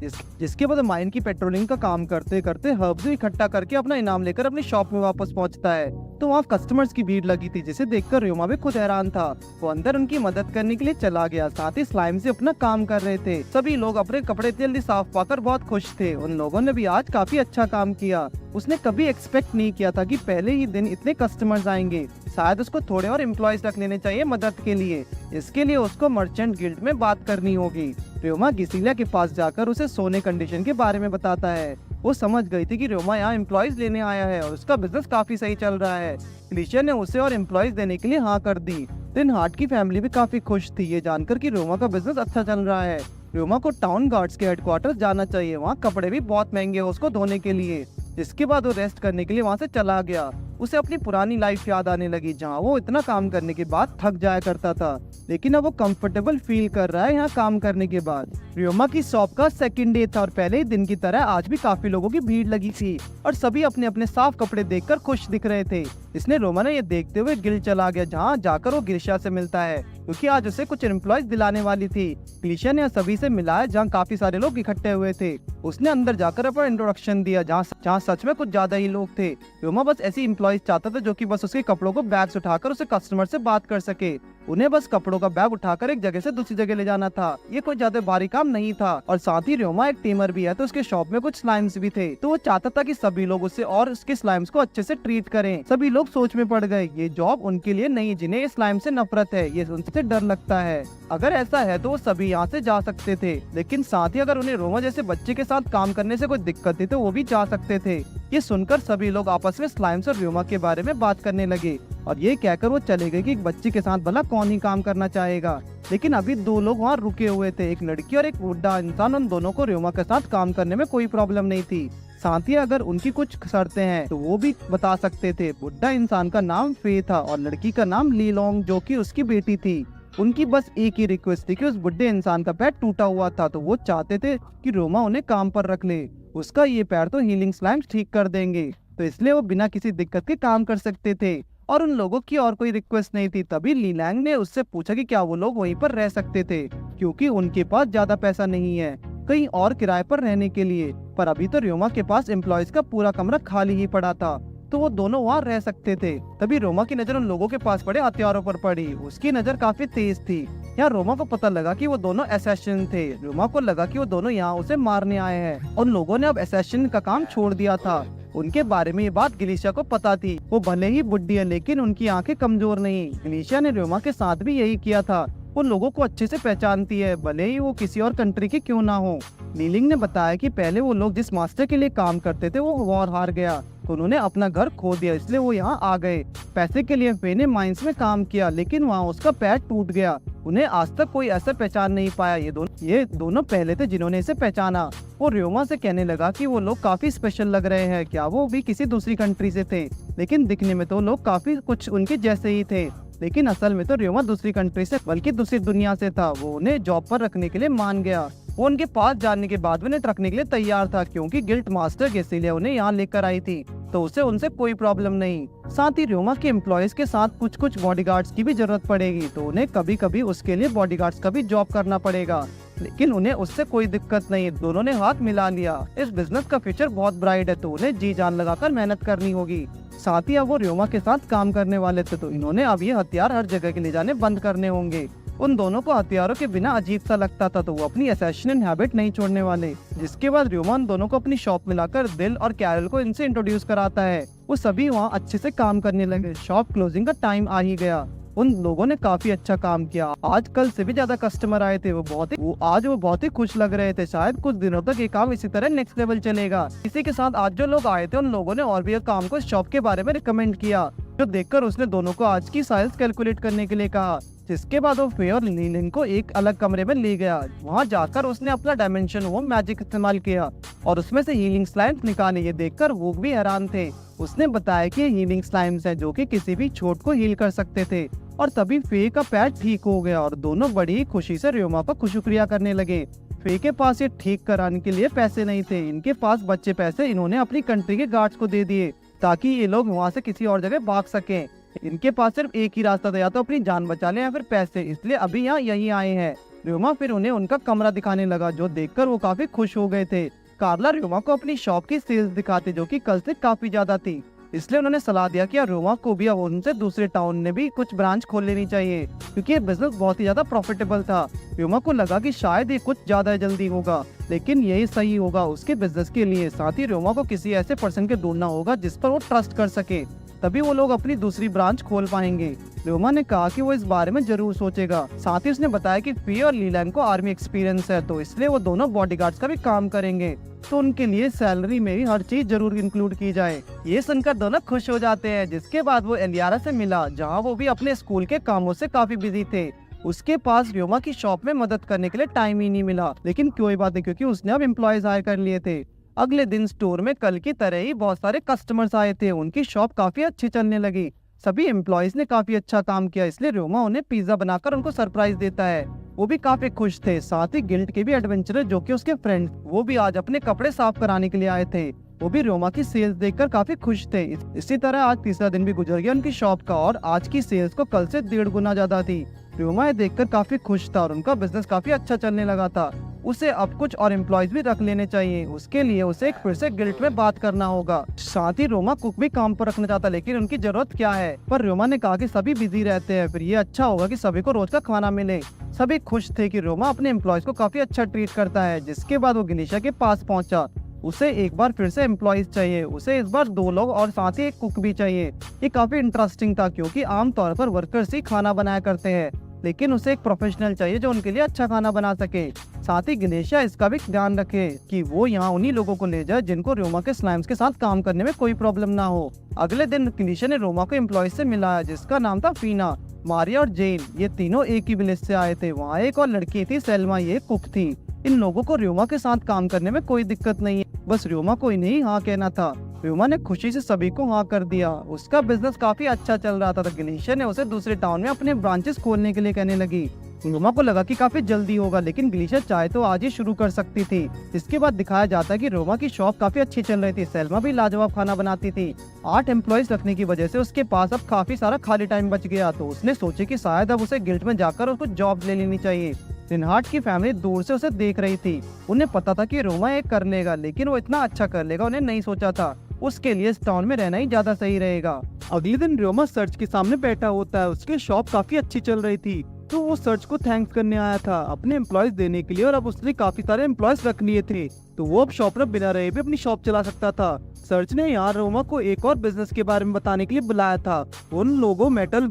जिसके बाद माइन की पेट्रोलिंग का काम करते करते हर्ब्स इकट्ठा करके अपना इनाम लेकर अपनी शॉप में वापस पहुंचता है। तो वहाँ कस्टमर्स की भीड़ लगी थी, जिसे देखकर रियोमा भी खुद हैरान था। वो अंदर उनकी मदद करने के लिए चला गया, साथ ही स्लाइम से अपना काम कर रहे थे। सभी लोग अपने कपड़े जल्दी साफ पाकर बहुत खुश थे। उन लोगों ने भी आज काफी अच्छा काम किया। उसने कभी एक्सपेक्ट नहीं किया था कि पहले ही दिन इतने कस्टमर्स आएंगे। शायद उसको थोड़े और एम्प्लॉयज रख लेने चाहिए मदद के लिए। इसके लिए उसको मर्चेंट गिल्ड में बात करनी होगी। रियोमा गिसिलिया के पास जाकर उसे सोने कंडीशन के बारे में बताता है। वो समझ गई थी कि रियोमा यहाँ एम्प्लॉयज लेने आया है और उसका बिजनेस काफी सही चल रहा है। गिलिशिया ने उसे और एम्प्लॉयज देने के लिए हाँ कर दी। रिनहार्ट की फैमिली भी काफी खुश थी ये जानकर कि रियोमा का बिजनेस अच्छा चल रहा है। रियोमा को टाउन गार्ड्स के हेडक्वार्टर जाना चाहिए, वहाँ कपड़े भी बहुत महंगे हैं उसको धोने के लिए। जिसके बाद वो रेस्ट करने के लिए वहाँ से चला गया। उसे अपनी पुरानी लाइफ याद आने लगी जहाँ वो इतना काम करने के बाद थक जाया करता था, लेकिन अब वो कंफर्टेबल फील कर रहा है यहाँ काम करने के बाद। रियोमा की शॉप का सेकंड डे था और पहले ही दिन की तरह आज भी काफी लोगों की भीड़ लगी थी और सभी अपने अपने साफ कपड़े देखकर खुश दिख रहे थे। इसने रोमा ने ये देखते हुए गिल्ड चला गया जहाँ जाकर वो गिरिशा से मिलता है क्योंकि आज उसे कुछ एम्प्लॉयज दिलाने वाली थी। गिरिशा ने सभी से मिला है जहाँ काफी सारे लोग इकट्ठे हुए थे। उसने अंदर जाकर अपना इंट्रोडक्शन दिया जहाँ सच में कुछ ज्यादा ही लोग थे। रोमा बस ऐसी एम्प्लॉयज चाहता था जो कि बस उसके कपड़ों को बैग्स उठाकर उसे कस्टमर से बात कर सके। उन्हें बस कपड़ों का बैग उठाकर एक जगह से दूसरी जगह ले जाना था। ये कोई ज्यादा भारी काम नहीं था और साथ ही रोमा एक टीमर भी है तो उसके शॉप में कुछ स्लाइम्स भी थे, तो वो चाहता था कि सभी लोग उसे और उसके स्लाइम्स को अच्छे से ट्रीट करें। सभी लोग सोच में पड़ गए ये जॉब उनके लिए नहीं जिन्हें इस स्लाइम से नफरत है, ये उनसे डर लगता है। अगर ऐसा है तो वो सभी यहाँ से जा सकते थे, लेकिन साथ ही अगर उन्हें रोमा जैसे बच्चे के साथ काम करने से कोई दिक्कत थी तो वो भी जा सकते थे। ये सुनकर सभी लोग आपस में स्लाइम्स और रोमा के बारे में बात करने लगे और ये कहकर वो चले गए कि एक बच्चे के साथ भला कौन ही काम करना चाहेगा। लेकिन अभी दो लोग वहाँ रुके हुए थे, एक लड़की और एक बुढ़ा इंसान। उन दोनों को रोमा के साथ काम करने में कोई प्रॉब्लम नहीं थी, साथ ही अगर उनकी कुछ शर्तें हैं तो वो भी बता सकते थे। बुढ़ा इंसान का नाम फे था और लड़की का नाम लीलोंग जो कि उसकी बेटी थी। उनकी बस एक ही रिक्वेस्ट थी कि उस बुढ़े इंसान का पैर टूटा हुआ था तो वो चाहते थे कि रोमा उन्हें काम पर रख ले। उसका ये पैर तो हीलिंग स्लाइम्स ठीक कर देंगे, तो इसलिए वो बिना किसी दिक्कत के काम कर सकते थे और उन लोगों की और कोई रिक्वेस्ट नहीं थी। तभी लीलैंग ने उससे पूछा कि क्या वो लोग वहीं पर रह सकते थे क्योंकि उनके पास ज्यादा पैसा नहीं है कहीं और किराए पर रहने के लिए। पर अभी तो रोमा के पास एम्प्लॉयज का पूरा कमरा खाली ही पड़ा था तो वो दोनों वहाँ रह सकते थे। तभी रोमा की नजर उन लोगों के पास पड़े हथियारों पर पड़ी। उसकी नजर काफी तेज थी। यहाँ रोमा को पता लगा कि वो दोनों असैसिन थे। रोमा को लगा कि वो दोनों यहाँ उसे मारने आए हैं। उन लोगों ने अब असैसिन का काम छोड़ दिया था। उनके बारे में ये बात गिलिशा को पता थी। वो भले ही बुढ़ी है लेकिन उनकी आंखें कमजोर नहीं। गिलिशा ने रोमा के साथ भी यही किया था। वो लोगों को अच्छे से पहचानती है भले ही वो किसी और कंट्री के क्यों ना हो। लीलिंग ने बताया कि पहले वो लोग जिस मास्टर के लिए काम करते थे वो वॉर हार गया तो उन्होंने अपना घर खो दिया, इसलिए वो यहाँ आ गए। पैसे के लिए फे ने माइंस में काम किया लेकिन वहाँ उसका पैर टूट गया। उन्हें आज तक कोई ऐसा पहचान नहीं पाया। ये दोनों पहले थे जिन्होंने इसे पहचाना। वो रोमा से कहने लगा कि वो लोग काफी स्पेशल लग रहे हैं, क्या वो भी किसी दूसरी कंट्री से थे। लेकिन दिखने में तो लोग काफी कुछ उनके जैसे ही थे, लेकिन असल में तो रोमा दूसरी कंट्री से बल्कि दूसरी दुनिया से था। वो उन्हें जॉब पर रखने के लिए मान गया। वो उनके पास जाने के बाद उन्हें रखने के लिए तैयार था क्योंकि गिल्ड मास्टर इसीलिए उन्हें यहाँ लेकर आई थी, तो उसे उनसे कोई प्रॉब्लम नहीं। साथ ही रोमा के एम्प्लॉयज के साथ कुछ बॉडीगार्ड्स की भी जरूरत पड़ेगी तो उन्हें कभी कभी उसके लिए बॉडीगार्ड्स का भी जॉब करना पड़ेगा, लेकिन उन्हें उससे कोई दिक्कत नहीं। दोनों ने हाथ मिला लिया। इस बिजनेस का फ्यूचर बहुत ब्राइट है तो उन्हें जी जान लगाकर मेहनत करनी होगी। साथ ही अब वो रोमा के साथ काम करने वाले थे तो इन्होंने अब ये हथियार हर जगह के ले जाने बंद करने होंगे। उन दोनों को हथियारों के बिना अजीब सा लगता था तो वो अपनी असैसिन हैबिट नहीं छोड़ने वाले। जिसके बाद रोमा उन दोनों को अपनी शॉप में लाकर दिल और कैरल को इनसे इंट्रोड्यूस कराता है। वो सभी वहाँ अच्छे से काम करने लगे। शॉप क्लोजिंग का टाइम आ ही गया। उन लोगों ने काफी अच्छा काम किया। आज कल से भी ज्यादा कस्टमर आए थे। वो बहुत ही खुश लग रहे थे। शायद कुछ दिनों तक ये काम इसी तरह नेक्स्ट लेवल चलेगा। इसी के साथ आज जो लोग आए थे उन लोगों ने और भी एक काम को शॉप के बारे में रिकमेंड किया, जो देखकर उसने दोनों को आज की साइज कैलकुलेट करने के लिए कहा। जिसके बाद वो फे और लीलिंग को एक अलग कमरे में ले गया। वहाँ जाकर उसने अपना डायमेंशन वो मैजिक इस्तेमाल किया और उसमें से हीलिंग स्लाइम्स निकाले। ये देखकर वो भी हैरान थे। उसने बताया कि हीलिंग स्लाइम्स हैं जो कि किसी भी चोट को हील कर सकते थे और तभी फे का पैर ठीक हो गया और दोनों बड़ी खुशी से रोमा का शुक्रिया करने लगे। फे के पास ये ठीक कराने के लिए पैसे नहीं थे। इनके पास बचे पैसे इन्होंने अपनी कंट्री के गार्ड्स को दे दिए ताकि ये लोग वहाँ से किसी और जगह भाग सकें। इनके पास सिर्फ एक ही रास्ता था, या तो अपनी जान बचा ले या फिर पैसे, इसलिए अभी यहाँ यही आए हैं। रोमा फिर उन्हें उनका कमरा दिखाने लगा जो देखकर वो काफी खुश हो गए थे। कार्ला रोमा को अपनी शॉप की सेल्स दिखाते जो कि कल से काफी ज्यादा थी, इसलिए उन्होंने सलाह दिया कि रोमा को भी अब उनसे दूसरे टाउन में भी कुछ ब्रांच खोल लेनी चाहिए क्योंकि ये बिजनेस बहुत ही ज्यादा प्रॉफिटेबल था। रोमा को लगा कि शायद ये कुछ ज्यादा जल्दी होगा लेकिन यही सही होगा उसके बिजनेस के लिए। साथ ही रोमा को किसी ऐसे पर्सन के ढूंढना होगा जिस पर वो ट्रस्ट कर सके, तभी वो लोग अपनी दूसरी ब्रांच खोल पाएंगे। रोमा ने कहा कि वो इस बारे में जरूर सोचेगा। साथ ही उसने बताया कि फी और लीलैंग को आर्मी एक्सपीरियंस है तो इसलिए वो दोनों बॉडीगार्ड्स का भी काम करेंगे, तो उनके लिए सैलरी में भी हर चीज जरूर इंक्लूड की जाए। ये सुनकर दोनों खुश हो जाते हैं। जिसके बाद वो एलियारा से मिला जहाँ वो भी अपने स्कूल के कामों से काफी बिजी थे। उसके पास रोमा की शॉप में मदद करने के लिए टाइम ही नहीं मिला, लेकिन कोई बात नहीं क्योंकि उसने अब एम्प्लॉयज हायर कर लिए थे। अगले दिन स्टोर में कल की तरह ही बहुत सारे कस्टमर्स आए थे। उनकी शॉप काफी अच्छी चलने लगी। सभी एम्प्लॉयज ने काफी अच्छा काम किया, इसलिए रोमा उन्हें पिज्जा बनाकर उनको सरप्राइज देता है। वो भी काफी खुश थे। साथ ही गिल्ड के भी एडवेंचरर जो कि उसके फ्रेंड्स, वो भी आज अपने कपड़े साफ कराने के लिए आए थे। वो भी रोमा की सेल्स देखकर काफी खुश थे। इसी तरह आज तीसरा दिन भी गुजर गया उनकी शॉप का, और आज की सेल्स को कल से 1.5 गुना ज्यादा थी। रोमा ये देखकर काफी खुश था और उनका बिजनेस काफी अच्छा चलने लगा था। उसे अब कुछ और एम्प्लॉयज भी रख लेने चाहिए। उसके लिए उसे एक फिर से गिल्ड में बात करना होगा। साथ ही रोमा कुक भी काम पर रखना चाहता, लेकिन उनकी जरूरत क्या है। पर रोमा ने कहा कि सभी बिजी रहते हैं, फिर ये अच्छा होगा कि सभी को रोज का खाना मिले। सभी खुश थे कि रोमा अपने एम्प्लॉयज को काफी अच्छा ट्रीट करता है। जिसके बाद वो गिनीशा के पास पहुंचा। उसे एक बार फिर से एम्प्लॉयज चाहिए। उसे इस बार 2 लोग और साथ ही एक कुक भी चाहिए। ये काफी इंटरेस्टिंग था, क्योंकि आमतौर पर वर्कर्स ही खाना बनाया करते हैं, लेकिन उसे एक प्रोफेशनल चाहिए जो उनके लिए अच्छा खाना बना सके। साथ ही गणेशा इसका भी ध्यान रखे कि वो यहाँ उन्हीं लोगों को ले जाए जिनको रोमा के स्लाइम्स के साथ काम करने में कोई प्रॉब्लम ना हो। अगले दिन गणेशा ने रोमा को एम्प्लॉय से मिलाया, जिसका नाम था फीना। मारिया और जेन ये तीनों एक ही विलेज से आए थे। वहाँ एक और लड़की थी सैल्मा, ये कुक थी। इन लोगों को रोमा के साथ काम करने में कोई दिक्कत नहीं है, बस रोमा को इन्हें ही हाँ कहना था। रोमा ने खुशी से सभी को हाँ कर दिया। उसका बिजनेस काफी अच्छा चल रहा था, तो गणेशा ने उसे दूसरे टाउन में अपने ब्रांचेस खोलने के लिए कहने लगी। रोमा को लगा कि काफी जल्दी होगा, लेकिन गणेशा चाहे तो आज ही शुरू कर सकती थी। इसके बाद दिखाया जाता है कि रोमा की शॉप काफी अच्छी चल रही थी। सैल्मा भी लाजवाब खाना बनाती थी। 8 एम्प्लॉयज रखने की वजह से उसके पास अब काफी सारा खाली टाइम बच गया, तो उसने सोचे कि शायद अब उसे गिल्ड में जाकर उसको जॉब ले लेनी चाहिए। रिनहार्ट की फैमिली दूर से उसे देख रही थी। उन्हें पता था कि रोमा ये कर लेगा, लेकिन वो इतना अच्छा कर लेगा उन्हें नहीं सोचा था। उसके लिए इस टाउन में रहना ही ज्यादा सही रहेगा। अगले दिन रोमा सर्च के सामने बैठा होता है। उसकी शॉप काफी अच्छी चल रही थी, तो वो सर्च को थैंक्स करने आया था अपने एम्प्लॉयज देने के लिए, और अब उसने काफी सारे एम्प्लॉयज रख लिए थे, तो वो अब शॉप पर बिना रहे भी अपनी शॉप चला सकता था। सर्च ने यहाँ रोमा को एक और बिजनेस के बारे में बताने के लिए बुलाया था। वो उन लोगों को मेटल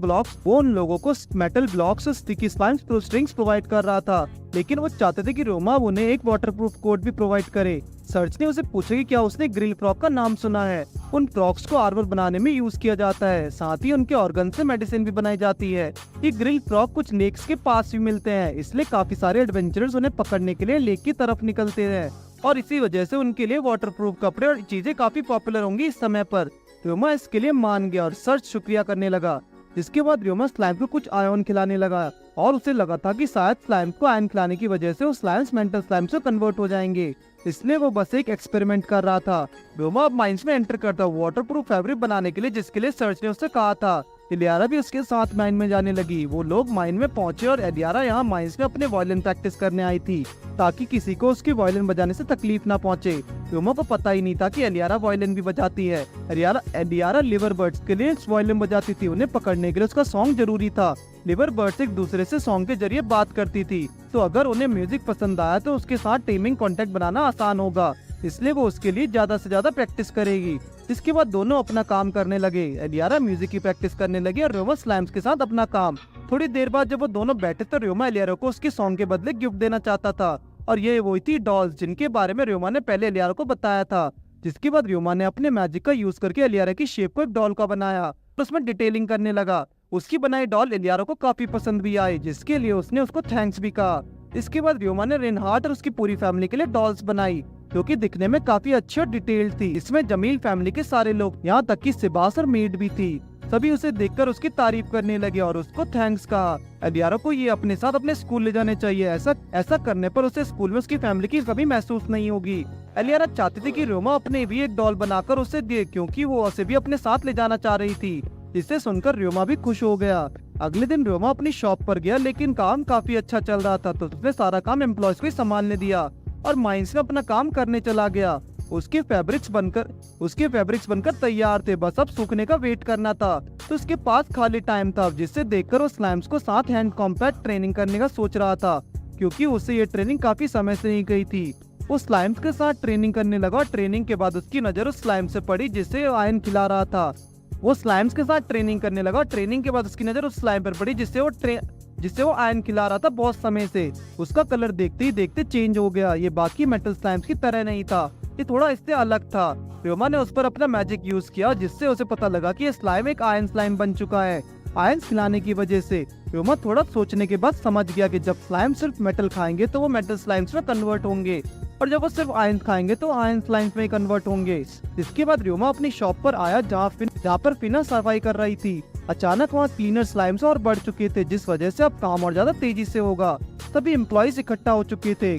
ब्लॉक्स और स्टिकी स्लाइम्स स्ट्रिंग्स प्रोवाइड कर रहा था, लेकिन वो चाहते थे कि रोमा उन्हें एक वाटरप्रूफ कोट भी प्रोवाइड करे। सर्च ने उसे पूछा कि क्या उसने ग्रिल फ्रॉग का नाम सुना है। उन फ्रॉग्स को आर्मर बनाने में यूज किया जाता है, साथ ही उनके ऑर्गन से मेडिसिन भी बनाई जाती है। ये ग्रिल फ्रॉग कुछ लेक्स के पास भी मिलते हैं, इसलिए काफी सारे एडवेंचरर्स उन्हें पकड़ने के लिए लेक की तरफ निकलते हैं, और इसी वजह से उनके लिए वाटरप्रूफ कपड़े और चीजें काफी पॉपुलर होंगी इस समय पर। रोमा इसके लिए मान गया और सर्च शुक्रिया करने लगा। जिसके बाद रोमा स्लाइम को कुछ आयन खिलाने लगा, और उसे लगा था कि शायद स्लाइम को आयन खिलाने की वजह से वो स्लाइम्स मेंटल स्लाइम से कन्वर्ट हो जाएंगे, इसलिए वो बस एक एक्सपेरिमेंट कर रहा था। रोमा अब माइंस में एंटर करता वाटरप्रूफ फैब्रिक बनाने के लिए, जिसके लिए सर्च ने उससे कहा था। एलियारा भी उसके साथ माइन में जाने लगी। वो लोग माइन में पहुंचे और एलियारा यहाँ माइंस में अपने वायलिन प्रैक्टिस करने आई थी, ताकि किसी को उसकी वायलिन बजाने से तकलीफ ना पहुंचे। रोमा को पता ही नहीं था कि एलियारा वायलिन भी बजाती है। एलियारा लिवर बर्ड्स के लिए वायलिन बजाती थी। उन्हें पकड़ने के लिए उसका सॉन्ग जरूरी था। लिवर बर्ड्स एक दूसरे से सॉन्ग के जरिए बात करती थी, तो अगर उन्हें म्यूजिक पसंद आया तो उसके साथ टीमिंग कॉन्टेक्ट बनाना आसान होगा, इसलिए वो उसके लिए ज्यादा से ज्यादा प्रैक्टिस करेगी। इसके बाद दोनों अपना काम करने लगे। एलियारा म्यूजिक की प्रैक्टिस करने लगी और रोमा स्लाइम्स के साथ अपना काम। थोड़ी देर बाद जब वो दोनों बैठे तो रोमा एलियारा को उसके सॉन्ग के बदले गिफ्ट देना चाहता था, और ये वही थी डॉल्स जिनके बारे में रोमा ने पहले एलियारा को बताया था। जिसके बाद रोमा ने अपने मैजिक का यूज करके एलियारा की शेप को एक डॉल का बनाया और उसमें डिटेलिंग करने लगा। उसकी बनाई डॉल एलियारा को काफी पसंद भी आई, जिसके लिए उसने उसको थैंक्स भी कहा। इसके बाद रोमा ने रिनहार्ट और उसकी पूरी फैमिली के लिए डॉल्स बनाई, जो कि दिखने में काफी अच्छी और डिटेल्ड थी। इसमें जमील फैमिली के सारे लोग, यहाँ तक कि सिबास और मेड भी थी, सभी उसे देखकर उसकी तारीफ करने लगे और उसको थैंक्स कहा। एलियारा को ये अपने साथ अपने स्कूल ले जाने चाहिए। ऐसा करने पर उसे स्कूल में उसकी फैमिली की कभी महसूस नहीं होगी। एलियारा चाहती थी कि रोमा अपने भी एक डॉल बनाकर उसे दे, क्योंकि वो उसे भी अपने साथ ले जाना चाह रही थी। जिसे सुनकर रोमा भी खुश हो गया। अगले दिन रोमा अपनी शॉप पर गया, लेकिन काम काफी अच्छा चल रहा था, तो उसने सारा काम एम्प्लॉयज को ही संभालने दिया और माइंस में अपना काम करने चला गया। उसके फैब्रिक्स बनकर तैयार थे, बस अब सूखने का वेट करना था। तो उसके पास खाली टाइम था, जिससे देखकर वो स्लाइम्स को साथ हैंड कॉम्पैक्ट ट्रेनिंग करने का सोच रहा था, क्योंकि उसे ये ट्रेनिंग काफी समय से नहीं गई थी। वो स्लाइम्स के साथ ट्रेनिंग करने लगा और ट्रेनिंग के बाद उसकी नजर उस स्लाइम से पड़ी जिसे आयन खिला रहा था। वो स्लाइम्स के साथ ट्रेनिंग करने लगा और ट्रेनिंग के बाद उसकी नजर उस स्लाइम पर पड़ी जिससे वो आयन खिला रहा था बहुत समय से। उसका कलर देखते ही देखते चेंज हो गया। ये बाकी मेटल स्लाइम्स की तरह नहीं था, ये थोड़ा इससे अलग था। रोमा ने उस पर अपना मैजिक यूज किया, जिससे उसे पता लगा कि ये स्लाइम एक आयन स्लाइम बन चुका है। आयन खिलाने की वजह से रोमा थोड़ा सोचने के बाद समझ गया कि जब स्लाइम सिर्फ मेटल खाएंगे तो वो मेटल स्लाइम्स में कन्वर्ट होंगे। और जब वो सिर्फ आयन खाएंगे तो आयन स्लाइम्स में कन्वर्ट होंगे। इसके बाद र्योमा अपनी शॉप पर आया जहाँ पर फिना सफाई कर रही थी। अचानक वहाँ क्लीनर स्लाइम्स और बढ़ चुके थे, जिस वजह से अब काम और ज्यादा तेजी से होगा। सभी एम्प्लॉइज इकट्ठा हो चुके थे।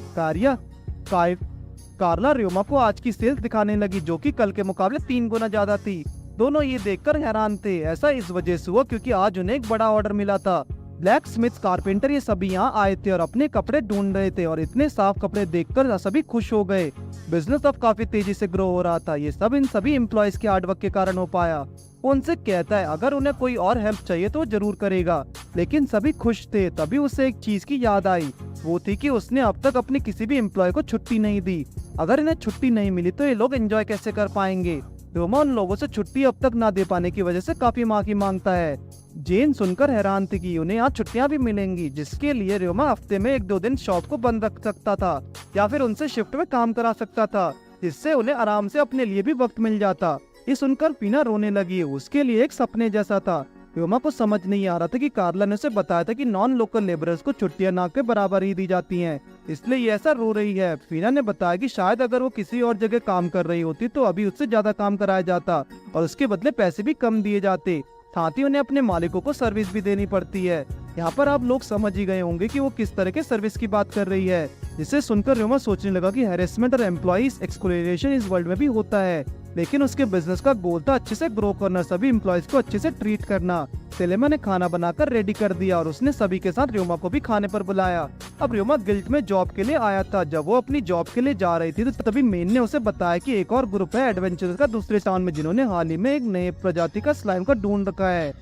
कार्ला र्योमा को आज की सेल्स दिखाने लगी, जो कि कल के मुकाबले 3 गुना ज्यादा थी। दोनों ये देखकर हैरान थे। ऐसा इस वजह से हुआ क्योंकि आज उन्हें एक बड़ा ऑर्डर मिला था। ब्लैक स्मिथ, कारपेंटर ये सभी यहाँ आए थे और अपने कपड़े ढूंढ रहे थे, और इतने साफ कपड़े देखकर सभी खुश हो गए। बिजनेस अब काफी तेजी से ग्रो हो रहा था। ये सब इन सभी एम्प्लॉयज के हार्डवर्क के कारण हो पाया। वो उनसे कहता है अगर उन्हें कोई और हेल्प चाहिए तो जरूर करेगा, लेकिन सभी खुश थे। तभी उसे एक चीज की याद आई, वो थी कि उसने अब तक अपने किसी भी एम्प्लॉय को छुट्टी नहीं दी। अगर इन्हें छुट्टी नहीं मिली तो ये लोग एंजॉय कैसे कर पाएंगे। र्योमा उन लोगों से छुट्टी अब तक ना दे पाने की वजह से काफी माफी मांगता है। जेन सुनकर हैरान थी कि उन्हें यहाँ छुट्टियां भी मिलेंगी, जिसके लिए र्योमा हफ्ते में 1-2 दिन शॉप को बंद रख सकता था या फिर उनसे शिफ्ट में काम करा सकता था, जिससे उन्हें आराम से अपने लिए भी वक्त मिल जाता। ये सुनकर पीना रोने लगी। उसके लिए एक सपने जैसा था। र्योमा को समझ नहीं आ रहा था कि कार्ला ने उसे बताया था कि नॉन लोकल लेबरर्स को छुट्टियां ना के बराबर ही दी जाती हैं, इसलिए ये ऐसा रो रही है। फीना ने बताया कि शायद अगर वो किसी और जगह काम कर रही होती तो अभी उससे ज्यादा काम कराया जाता और उसके बदले पैसे भी कम दिए जाते। साथ ही उन्हें अपने मालिकों को सर्विस भी देनी पड़ती है। यहाँ पर आप लोग समझ ही गए होंगे कि वो किस तरह के सर्विस की बात कर रही है। जिसे सुनकर र्योमा सोचने लगा कि हैरेसमेंट और एम्प्लॉइज एक्सप्लॉयटेशन इस वर्ल्ड में भी होता है, लेकिन उसके बिजनेस का गोल था अच्छे से ग्रो करना, सभी एम्प्लॉइज को अच्छे से ट्रीट करना। सेलेमा ने खाना बनाकर रेडी कर दिया और उसने सभी के साथ र्योमा को भी खाने पर बुलाया। अब र्योमा गिल्ड में जॉब के लिए आया था। जब वो अपनी जॉब के लिए जा रही थी तो तभी मेन ने उसे बताया कि एक और ग्रुप है एडवेंचरर्स का दूसरे टाउन में, जिन्होंने हाल ही में एक नए प्रजाति का स्लाइम का ढूंढ रखा है।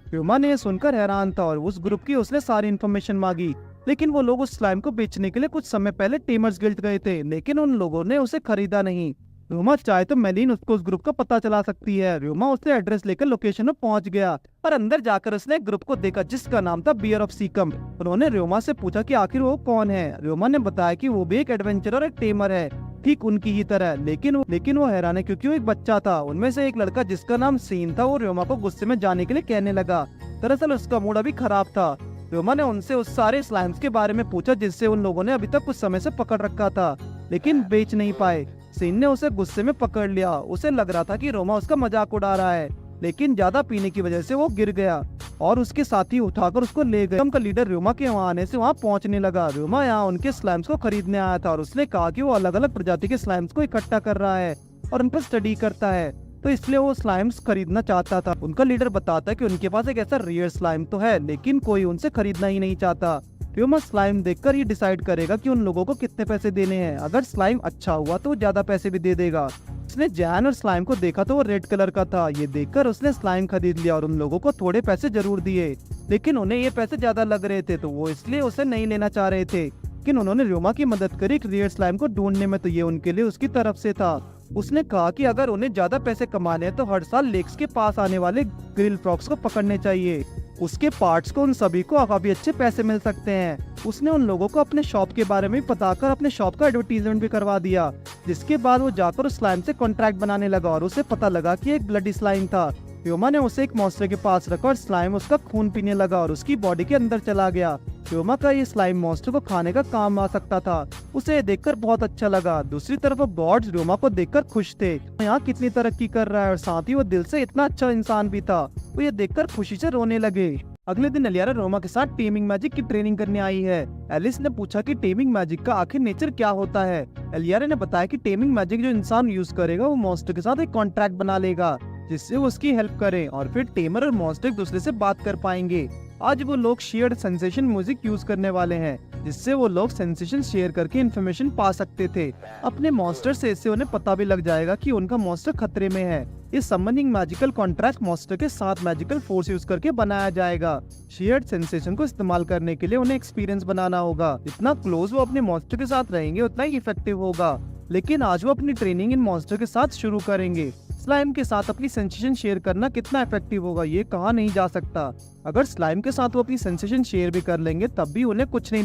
र्योमा ने सुनकर हैरान था और उस ग्रुप की उसने सारी इन्फॉर्मेशन मांगी, लेकिन वो लोग उस स्लाइम को बेचने के लिए कुछ समय पहले टेमर्स गिल्ड गए थे, लेकिन उन लोगों ने उसे खरीदा नहीं। र्योमा चाहे तो मेलिन उसको उस ग्रुप का पता चला सकती है। र्योमा उससे एड्रेस लेकर लोकेशन में पहुंच गया और अंदर जाकर उसने एक ग्रुप को देखा जिसका नाम था बियर ऑफ सीकम। उन्होंने र्योमा से पूछा कि आखिर वो कौन है। र्योमा ने बताया कि वो भी एक एडवेंचरर और एक टेमर है, ठीक उनकी ही तरह, लेकिन वो हैरान है क्योंकि वो एक बच्चा था। उनमें से एक लड़का जिसका नाम सीन था, वो र्योमा को गुस्से में जाने के लिए कहने लगा। दरअसल उसका मूड अभी खराब था। र्योमा ने उनसे उस सारे स्लाइम्स के बारे में पूछा जिससे उन लोगों ने अभी तक कुछ समय से पकड़ रखा था, लेकिन बेच नहीं पाए। सीन ने उसे गुस्से में पकड़ लिया। उसे लग रहा था कि र्योमा उसका मजाक उड़ा रहा है, लेकिन ज्यादा पीने की वजह से वो गिर गया और उसके साथी उठाकर उसको ले गए। का लीडर र्योमा के वहाँ आने से वहाँ पहुँचने लगा। र्योमा यहाँ उनके स्लाइम्स को खरीदने आया था और उसने कहा कि वो अलग अलग प्रजाति के स्लाइम्स को इकट्ठा कर रहा है और उन पर स्टडी करता है, तो इसलिए वो स्लाइम्स खरीदना चाहता था। उनका लीडर बताता है कि उनके पास एक ऐसा रेयर स्लाइम तो है, लेकिन कोई उनसे खरीदना ही नहीं चाहता। र्योमा स्लाइम देखकर ये डिसाइड करेगा कि उन लोगों को कितने पैसे देने हैं। अगर स्लाइम अच्छा हुआ तो वो ज्यादा पैसे भी दे देगा। उसने जैन और स्लाइम को देखा तो वो रेड कलर का था। ये देखकर उसने स्लाइम खरीद लिया और उन लोगों को थोड़े पैसे जरूर दिए, लेकिन उन्हें ये पैसे ज्यादा लग रहे थे तो वो इसलिए उसे नहीं लेना चाह रहे थे। लेकिन उन्होंने र्योमा की मदद करी एक रेयर स्लाइम को ढूंढने में, तो ये उनके लिए उसकी तरफ से था। उसने कहा कि अगर उन्हें ज्यादा पैसे कमाने हैं तो हर साल लेक्स के पास आने वाले ग्रिल फ्रॉक्स को पकड़ने चाहिए। उसके पार्ट्स को उन सभी को काफी अच्छे पैसे मिल सकते हैं। उसने उन लोगों को अपने शॉप के बारे में बताकर अपने शॉप का एडवर्टीजमेंट भी करवा दिया, जिसके बाद वो जाकर उस स्लाइम से कॉन्ट्रैक्ट बनाने लगा और उसे पता लगा कि एक ब्लडी स्लाइम था। र्योमा ने उसे एक मॉन्स्टर के पास रखा और स्लाइम उसका खून पीने लगा और उसकी बॉडी के अंदर चला गया। र्योमा का ये स्लाइम मॉन्स्टर को खाने का काम आ सकता था। उसे देखकर बहुत अच्छा लगा। दूसरी तरफ बॉर्ड्स र्योमा को देखकर खुश थे। यहाँ कितनी तरक्की कर रहा है और साथ ही वो दिल से इतना अच्छा इंसान भी था। वो ये देखकर खुशी से रोने लगे। अगले दिन एलियारा र्योमा के साथ टेमिंग मैजिक की ट्रेनिंग करने आई है। एलिस ने पूछा कि टेमिंग मैजिक का आखिर नेचर क्या होता है। एलियारा ने बताया कि टेमिंग मैजिक जो इंसान यूज करेगा वो मॉन्स्टर के साथ एक कॉन्ट्रैक्ट बना लेगा जिससे वो उसकी हेल्प करे और फिर टेमर और मॉन्स्टर एक दूसरे से बात कर पाएंगे। आज वो लोग शेयर्ड सेंसेशन म्यूजिक यूज करने वाले हैं जिससे वो लोग सेंसेशन शेयर करके इन्फॉर्मेशन पा सकते थे अपने मॉन्स्टर से। इससे उन्हें पता भी लग जाएगा कि उनका मॉन्स्टर खतरे में है। इस समनिंग मैजिकल कॉन्ट्रैक्ट मॉन्स्टर के साथ मैजिकल फोर्स यूज करके बनाया जाएगा। शेयर्ड सेंसेशन को इस्तेमाल करने के लिए उन्हें एक्सपीरियंस बनाना होगा। जितना क्लोज वो अपने मॉन्स्टर के साथ रहेंगे उतना ही इफेक्टिव होगा। लेकिन आज वो अपनी ट्रेनिंग इन मॉन्स्टर के साथ शुरू करेंगे। स्लाइम के साथ अपनी सेंसेशन शेयर करना कितना इफेक्टिव होगा ये कहा नहीं जा सकता। अगर स्लाइम के साथ वो अपनी सेंसेशन शेयर भी कर लेंगे तब भी उन्हें कुछ नहीं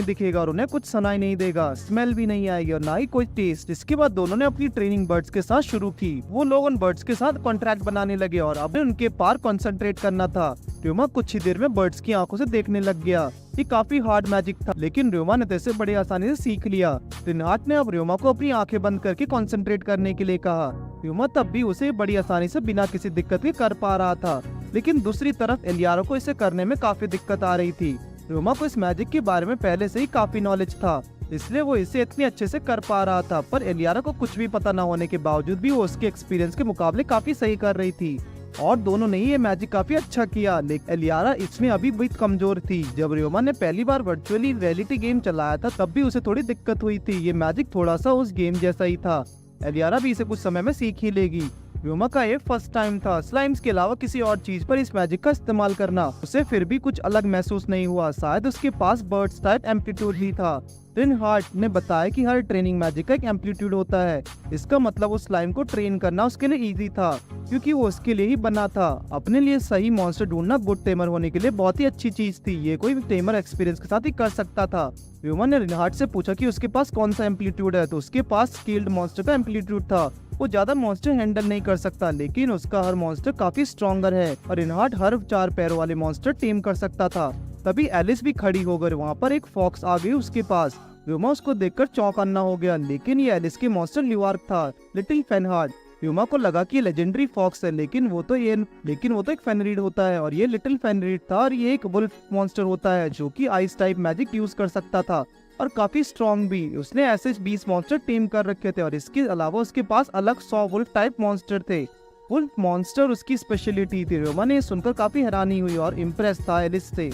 दिखेगा और उन्हें कुछ सुनाई नहीं देगा, स्मेल भी नहीं आएगी और ना ही कोई टेस्ट। इसके बाद दोनों ने अपनी ट्रेनिंग बर्ड्स के साथ शुरू की। वो लोग उन बर्ड्स के साथ कॉन्ट्रैक्ट बनाने लगे और अब उनके पार कंसंट्रेट करना था। र्योमा कुछ ही देर में बर्ड्स की आंखों से देखने लग गया। ये काफी हार्ड मैजिक था, लेकिन र्योमा ने इसे बड़ी आसानी से सीख लिया। रिनहार्ट ने अब र्योमा को अपनी आंखें बंद करके कंसंट्रेट करने के लिए कहा। र्योमा तब भी उसे बड़ी आसानी से बिना किसी दिक्कत के कर पा रहा था, लेकिन दूसरी तरफ एलियारा को इसे करने में काफी दिक्कत आ रही थी। र्योमा को इस मैजिक के बारे में पहले से ही काफी नॉलेज था, इसलिए वो इसे इतनी अच्छे से कर पा रहा था। पर एलियारा को कुछ भी पता न होने के बावजूद भी वो उसके एक्सपीरियंस के मुकाबले काफी सही कर रही थी, और दोनों ने ही ये मैजिक काफी अच्छा किया। लेकिन एलियारा इसमें अभी भी कमजोर थी। जब र्योमा ने पहली बार वर्चुअली रियलिटी गेम चलाया था, तब भी उसे थोड़ी दिक्कत हुई थी। ये मैजिक थोड़ा सा उस गेम जैसा ही था। एलियारा भी इसे कुछ समय में सीख ही लेगी। र्योमा का ये फर्स्ट टाइम था स्लाइम्स के अलावा किसी और चीज पर इस मैजिक का इस्तेमाल करना। उसे फिर भी कुछ अलग महसूस नहीं हुआ, शायद उसके पास बर्ड्स टाइप एम्पलीट्यूड ही था। रिनहार्ट ने बताया कि हर ट्रेनिंग मैजिक का एक एम्पलीट्यूड होता है। इसका मतलब उस स्लाइम को ट्रेन करना उसके लिए इजी था, क्योंकि वो उसके लिए ही बना था। अपने लिए सही मॉन्स्टर ढूंढना गुड टेमर होने के लिए बहुत ही अच्छी चीज थी। ये कोई टेमर एक्सपीरियंस के साथ ही कर सकता था। र्योमा ने रिनहार्ट से पूछा कि उसके पास कौन सा एम्पलीट्यूड है, तो उसके पास स्किल्ड मॉन्स्टर का एम्पलीट्यूड था। वो ज्यादा मॉन्स्टर हैंडल नहीं कर सकता, लेकिन उसका हर मॉन्स्टर काफी स्ट्रॉन्गर है, और रिनहार्ट हर 4 पैरों वाले मॉन्स्टर टेम कर सकता था। तभी एलिस भी खड़ी हो गई। वहाँ पर एक फॉक्स आ गई उसके पास। र्योमा उसको देखकर चौंकाना हो गया, लेकिन ये एलिस के मॉन्स्टर ल्यूआर्क था, लिटिल फेनहार्ड। र्योमा को लगा कि ये लेजेंडरी फॉक्स है, लेकिन वो तो एक फेनरीड होता है, और ये लिटिल फेनरीड था, और ये एक वुल्फ मॉन्स्टर होता है जो कि आइस टाइप मैजिक यूज कर सकता था, और काफी स्ट्रॉन्ग भी। उसने ऐसे 20 मॉन्स्टर टीम कर रखे थे, और इसके अलावा उसके पास अलग 100 वुल्फ टाइप मॉन्स्टर थे। वुल्फ मॉन्स्टर उसकी स्पेशलिटी थी। र्योमा ने सुनकर काफी हैरानी हुई और इम्प्रेस था एलिस से।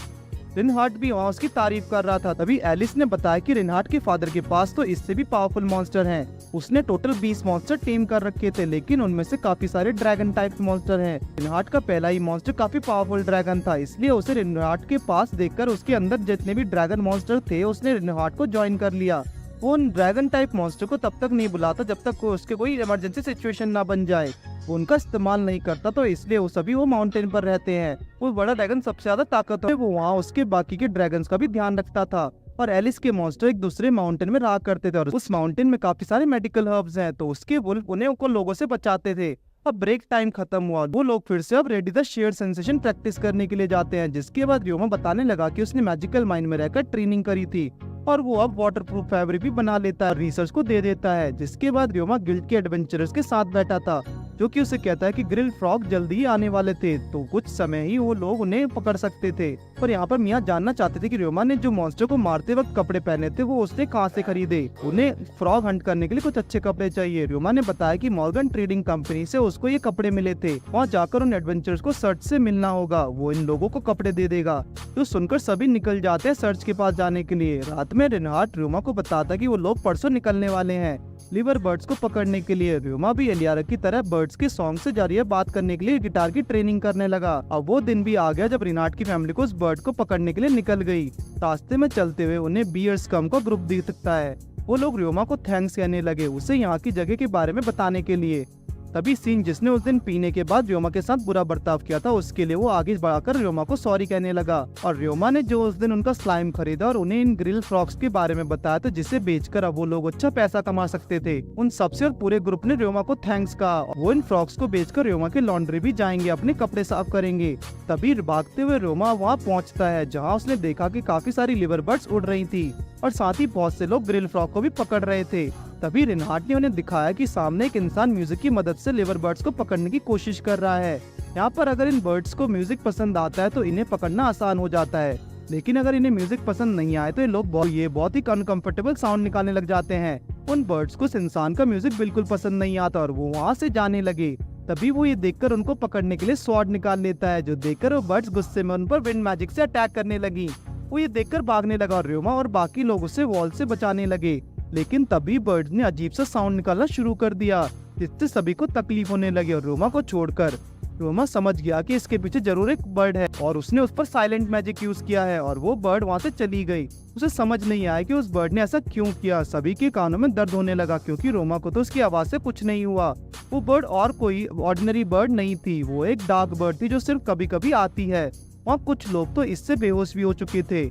रिनहार्ट भी वहाँ उसकी तारीफ कर रहा था। तभी एलिस ने बताया कि रिनहार्ट के फादर के पास तो इससे भी पावरफुल मॉन्स्टर हैं। उसने टोटल 20 मॉन्स्टर टीम कर रखे थे, लेकिन उनमें से काफी सारे ड्रैगन टाइप मॉन्स्टर हैं। रिनहार्ट का पहला ही मॉन्स्टर काफी पावरफुल ड्रैगन था, इसलिए उसे रिनहार्ट के पास देखकर उसके अंदर जितने भी ड्रैगन मॉन्स्टर थे, उसने रिनहार्ट को ज्वाइन कर लिया। वो उन ड्रैगन टाइप मॉन्स्टर को तब तक नहीं बुलाता जब तक उसके कोई इमरजेंसी सिचुएशन ना बन जाए। वो उनका इस्तेमाल नहीं करता, तो इसलिए वो सभी वो माउंटेन पर रहते हैं। वो बड़ा ड्रैगन सबसे ज्यादा ताकतवर है, वो वहाँ उसके बाकी के ड्रैगन्स का भी ध्यान रखता था। और एलिस के मॉन्स्टर एक दूसरे माउंटेन में रहा करते थे, और उस माउंटेन में काफी सारे मेडिकल हर्ब्स हैं, तो उसके वुल्फ उन्हें को लोगों से बचाते थे। अब ब्रेक टाइम खत्म हुआ, वो लोग फिर से अब ready the share sensation practice करने के लिए जाते हैं। जिसके बाद र्योमा बताने लगा कि उसने मैजिकल माइन में रहकर ट्रेनिंग करी थी, और वो अब वाटरप्रूफ फैब्रिक भी बना लेता है, रिसर्च को दे देता है। जिसके बाद र्योमा गिल्ड के एडवेंचरर्स के साथ बैठा था, जो कि उसे कहता है कि ग्रिल फ्रॉग जल्दी ही आने वाले थे, तो कुछ समय ही वो लोग उन्हें पकड़ सकते थे। पर यहाँ पर मियाँ जानना चाहते थे कि र्योमा ने जो मॉन्स्टर को मारते वक्त कपड़े पहने थे, वो उसने कहाँ से खरीदे। उन्हें फ्रॉग हंट करने के लिए कुछ अच्छे कपड़े चाहिए। र्योमा ने बताया कि मॉर्गन ट्रेडिंग कंपनी से उसको ये कपड़े मिले थे। वहाँ जाकर उन एडवेंचरर्स को सर्च से मिलना होगा, वो इन लोगों को कपड़े दे देगा। तो सुनकर सभी निकल जाते हैं सर्च के पास जाने के लिए। रात में रिनहार्ट र्योमा को बताता कि वो लोग परसों निकलने वाले हैं लिवर बर्ड्स को पकड़ने के लिए। र्योमा भी एलियारा की तरह बर्ड्स के सॉन्ग से जारी बात करने के लिए गिटार की ट्रेनिंग करने लगा। अब वो दिन भी आ गया जब रिनहार्ट की फैमिली को उस बर्ड को पकड़ने के लिए निकल गई। रास्ते में चलते हुए उन्हें बियर स्कम का ग्रुप दिख सकता है। वो लोग र्योमा को थैंक्स कहने लगे, उसे यहाँ की जगह के बारे में बताने के लिए। तभी सीन जिसने उस दिन पीने के बाद र्योमा के साथ बुरा बर्ताव किया था, उसके लिए वो आगे बढ़ाकर र्योमा को सॉरी कहने लगा। और र्योमा ने जो उस दिन उनका स्लाइम खरीदा और उन्हें इन ग्रिल फ्रॉक्स के बारे में बताया था, जिसे बेचकर अब वो लोग अच्छा पैसा कमा सकते थे। उन सबसे और पूरे ग्रुप ने र्योमा को थैंक्स कहा। वो इन फ्रॉक्स को बेचकर र्योमा के लॉन्ड्री भी जाएंगे, अपने कपड़े साफ करेंगे। तभी भागते हुए र्योमा वहाँ पहुँचता है, जहाँ उसने देखा कि काफी सारी लिवर बर्ड्स उड़ रही थी, और साथ ही बहुत से लोग ग्रिल फ्रॉग को भी पकड़ रहे थे। तभी रिनहार्ट ने उन्हें दिखाया कि सामने एक इंसान म्यूजिक की मदद से लिवर बर्ड्स को पकड़ने की कोशिश कर रहा है। यहाँ पर अगर इन बर्ड्स को म्यूजिक पसंद आता है तो इन्हें पकड़ना आसान हो जाता है, लेकिन अगर इन्हें म्यूजिक पसंद नहीं आए तो ये लोग बहुत ही अनकंफर्टेबल साउंड निकालने लग जाते हैं। उन बर्ड्स को इस इंसान का म्यूजिक बिल्कुल पसंद नहीं आता और वो वहाँ से जाने लगे। तभी वो ये देखकर उनको पकड़ने के लिए स्वॉर्ड निकाल लेता है, जो देखकर वो बर्ड्स गुस्से में उन पर विंड मैजिक से अटैक करने लगी। वो ये देखकर भागने लगा और र्योमा और बाकी लोग उसे वॉल से बचाने लगे। लेकिन तभी बर्ड्स ने अजीब सा साउंड निकालना शुरू कर दिया, जिससे सभी को तकलीफ होने लगी। और र्योमा को छोड़कर र्योमा समझ गया कि इसके पीछे जरूर एक बर्ड है, और उसने उस पर साइलेंट मैजिक यूज किया है, और वो बर्ड वहाँ से चली गई। उसे समझ नहीं आया कि उस बर्ड ने ऐसा क्यों किया। सभी के कानों में दर्द होने लगा, क्योंकि र्योमा को तो उसकी आवाज से कुछ नहीं हुआ। वो बर्ड और कोई ऑर्डिनरी बर्ड नहीं थी, वो एक डार्क बर्ड थी जो सिर्फ कभी कभी आती है। वहाँ कुछ लोग तो इससे बेहोश भी हो चुके थे।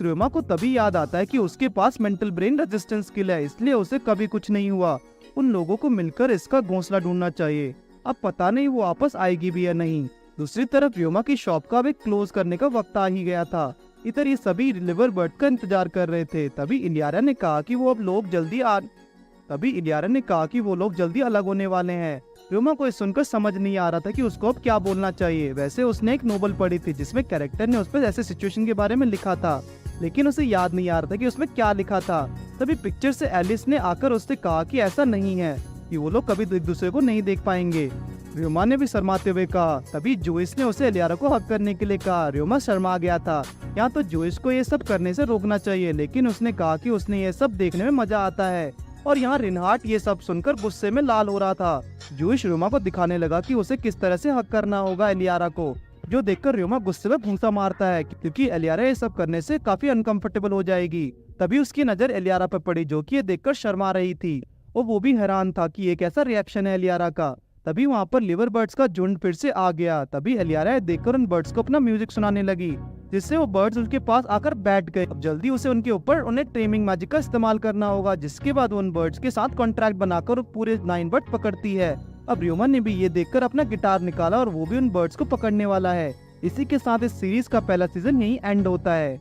र्योमा को तभी याद आता है कि उसके पास मेंटल ब्रेन रेजिस्टेंस स्किल है, इसलिए उसे कभी कुछ नहीं हुआ। उन लोगों को मिलकर इसका घोंसला ढूंढना चाहिए। अब पता नहीं वो वापस आएगी भी या नहीं। दूसरी तरफ व्योमा की शॉप का भी क्लोज करने का वक्त आ ही गया था। इधर ये सभी लिवर बर्ड का इंतजार कर रहे थे। तभी इलियारा ने कहा कि वो लोग जल्दी अलग होने वाले हैं। व्योमा को ये सुनकर समझ नहीं आ रहा था कि उसको अब क्या बोलना चाहिए। वैसे उसने एक नोवेल पढ़ी थी जिसमें कैरेक्टर ने उस पर ऐसे सिचुएशन के बारे में लिखा था, लेकिन उसे याद नहीं आ रहा था कि उसमें क्या लिखा था। तभी पिक्चर से एलिस ने आकर उससे कहा कि ऐसा नहीं है, कि वो लोग कभी एक दूसरे को नहीं देख पाएंगे। व्योमा ने भी शर्माते हुए कहा। तभी जोइस ने उसे एलियारा को हक करने के लिए कहा। व्योमा शर्मा गया था। यहाँ तो जोइस को ये सब करने से रोकना चाहिए, लेकिन उसने कहा कि उसने ये सब देखने में मजा आता है। और यहाँ रिनहार्ट ये सब सुनकर गुस्से में लाल हो रहा था। जोइस व्योमा को दिखाने लगा कि उसे किस तरह से हक करना होगा एलियारा को, जो देखकर व्योमा गुस्से में भूंसा मारता है, क्योंकि एलियारा ये सब करने से काफी अनकंफर्टेबल हो जाएगी। तभी उसकी नजर एलियारा पर पड़ी, जो कि ये देखकर शर्मा रही थी और वो भी हैरान था कि ये कैसा रिएक्शन है एलियारा का। तभी वहाँ पर लिवर बर्ड्स का झुंड फिर से आ गया। तभी एलियारा देखकर उन बर्ड्स को अपना म्यूजिक सुनाने लगी, जिससे वो बर्ड्स उनके पास आकर बैठ गए। अब जल्दी उसे उनके ऊपर उन्हें टेमिंग मैजिक का इस्तेमाल करना होगा, जिसके बाद उन बर्ड्स के साथ कॉन्ट्रैक्ट बनाकर पूरे 9 बर्ड पकड़ती है। अब व्योमा ने भी ये देखकर अपना गिटार निकाला और वो भी उन बर्ड्स को पकड़ने वाला है। इसी के साथ इस सीरीज का पहला सीजन यही एंड होता है।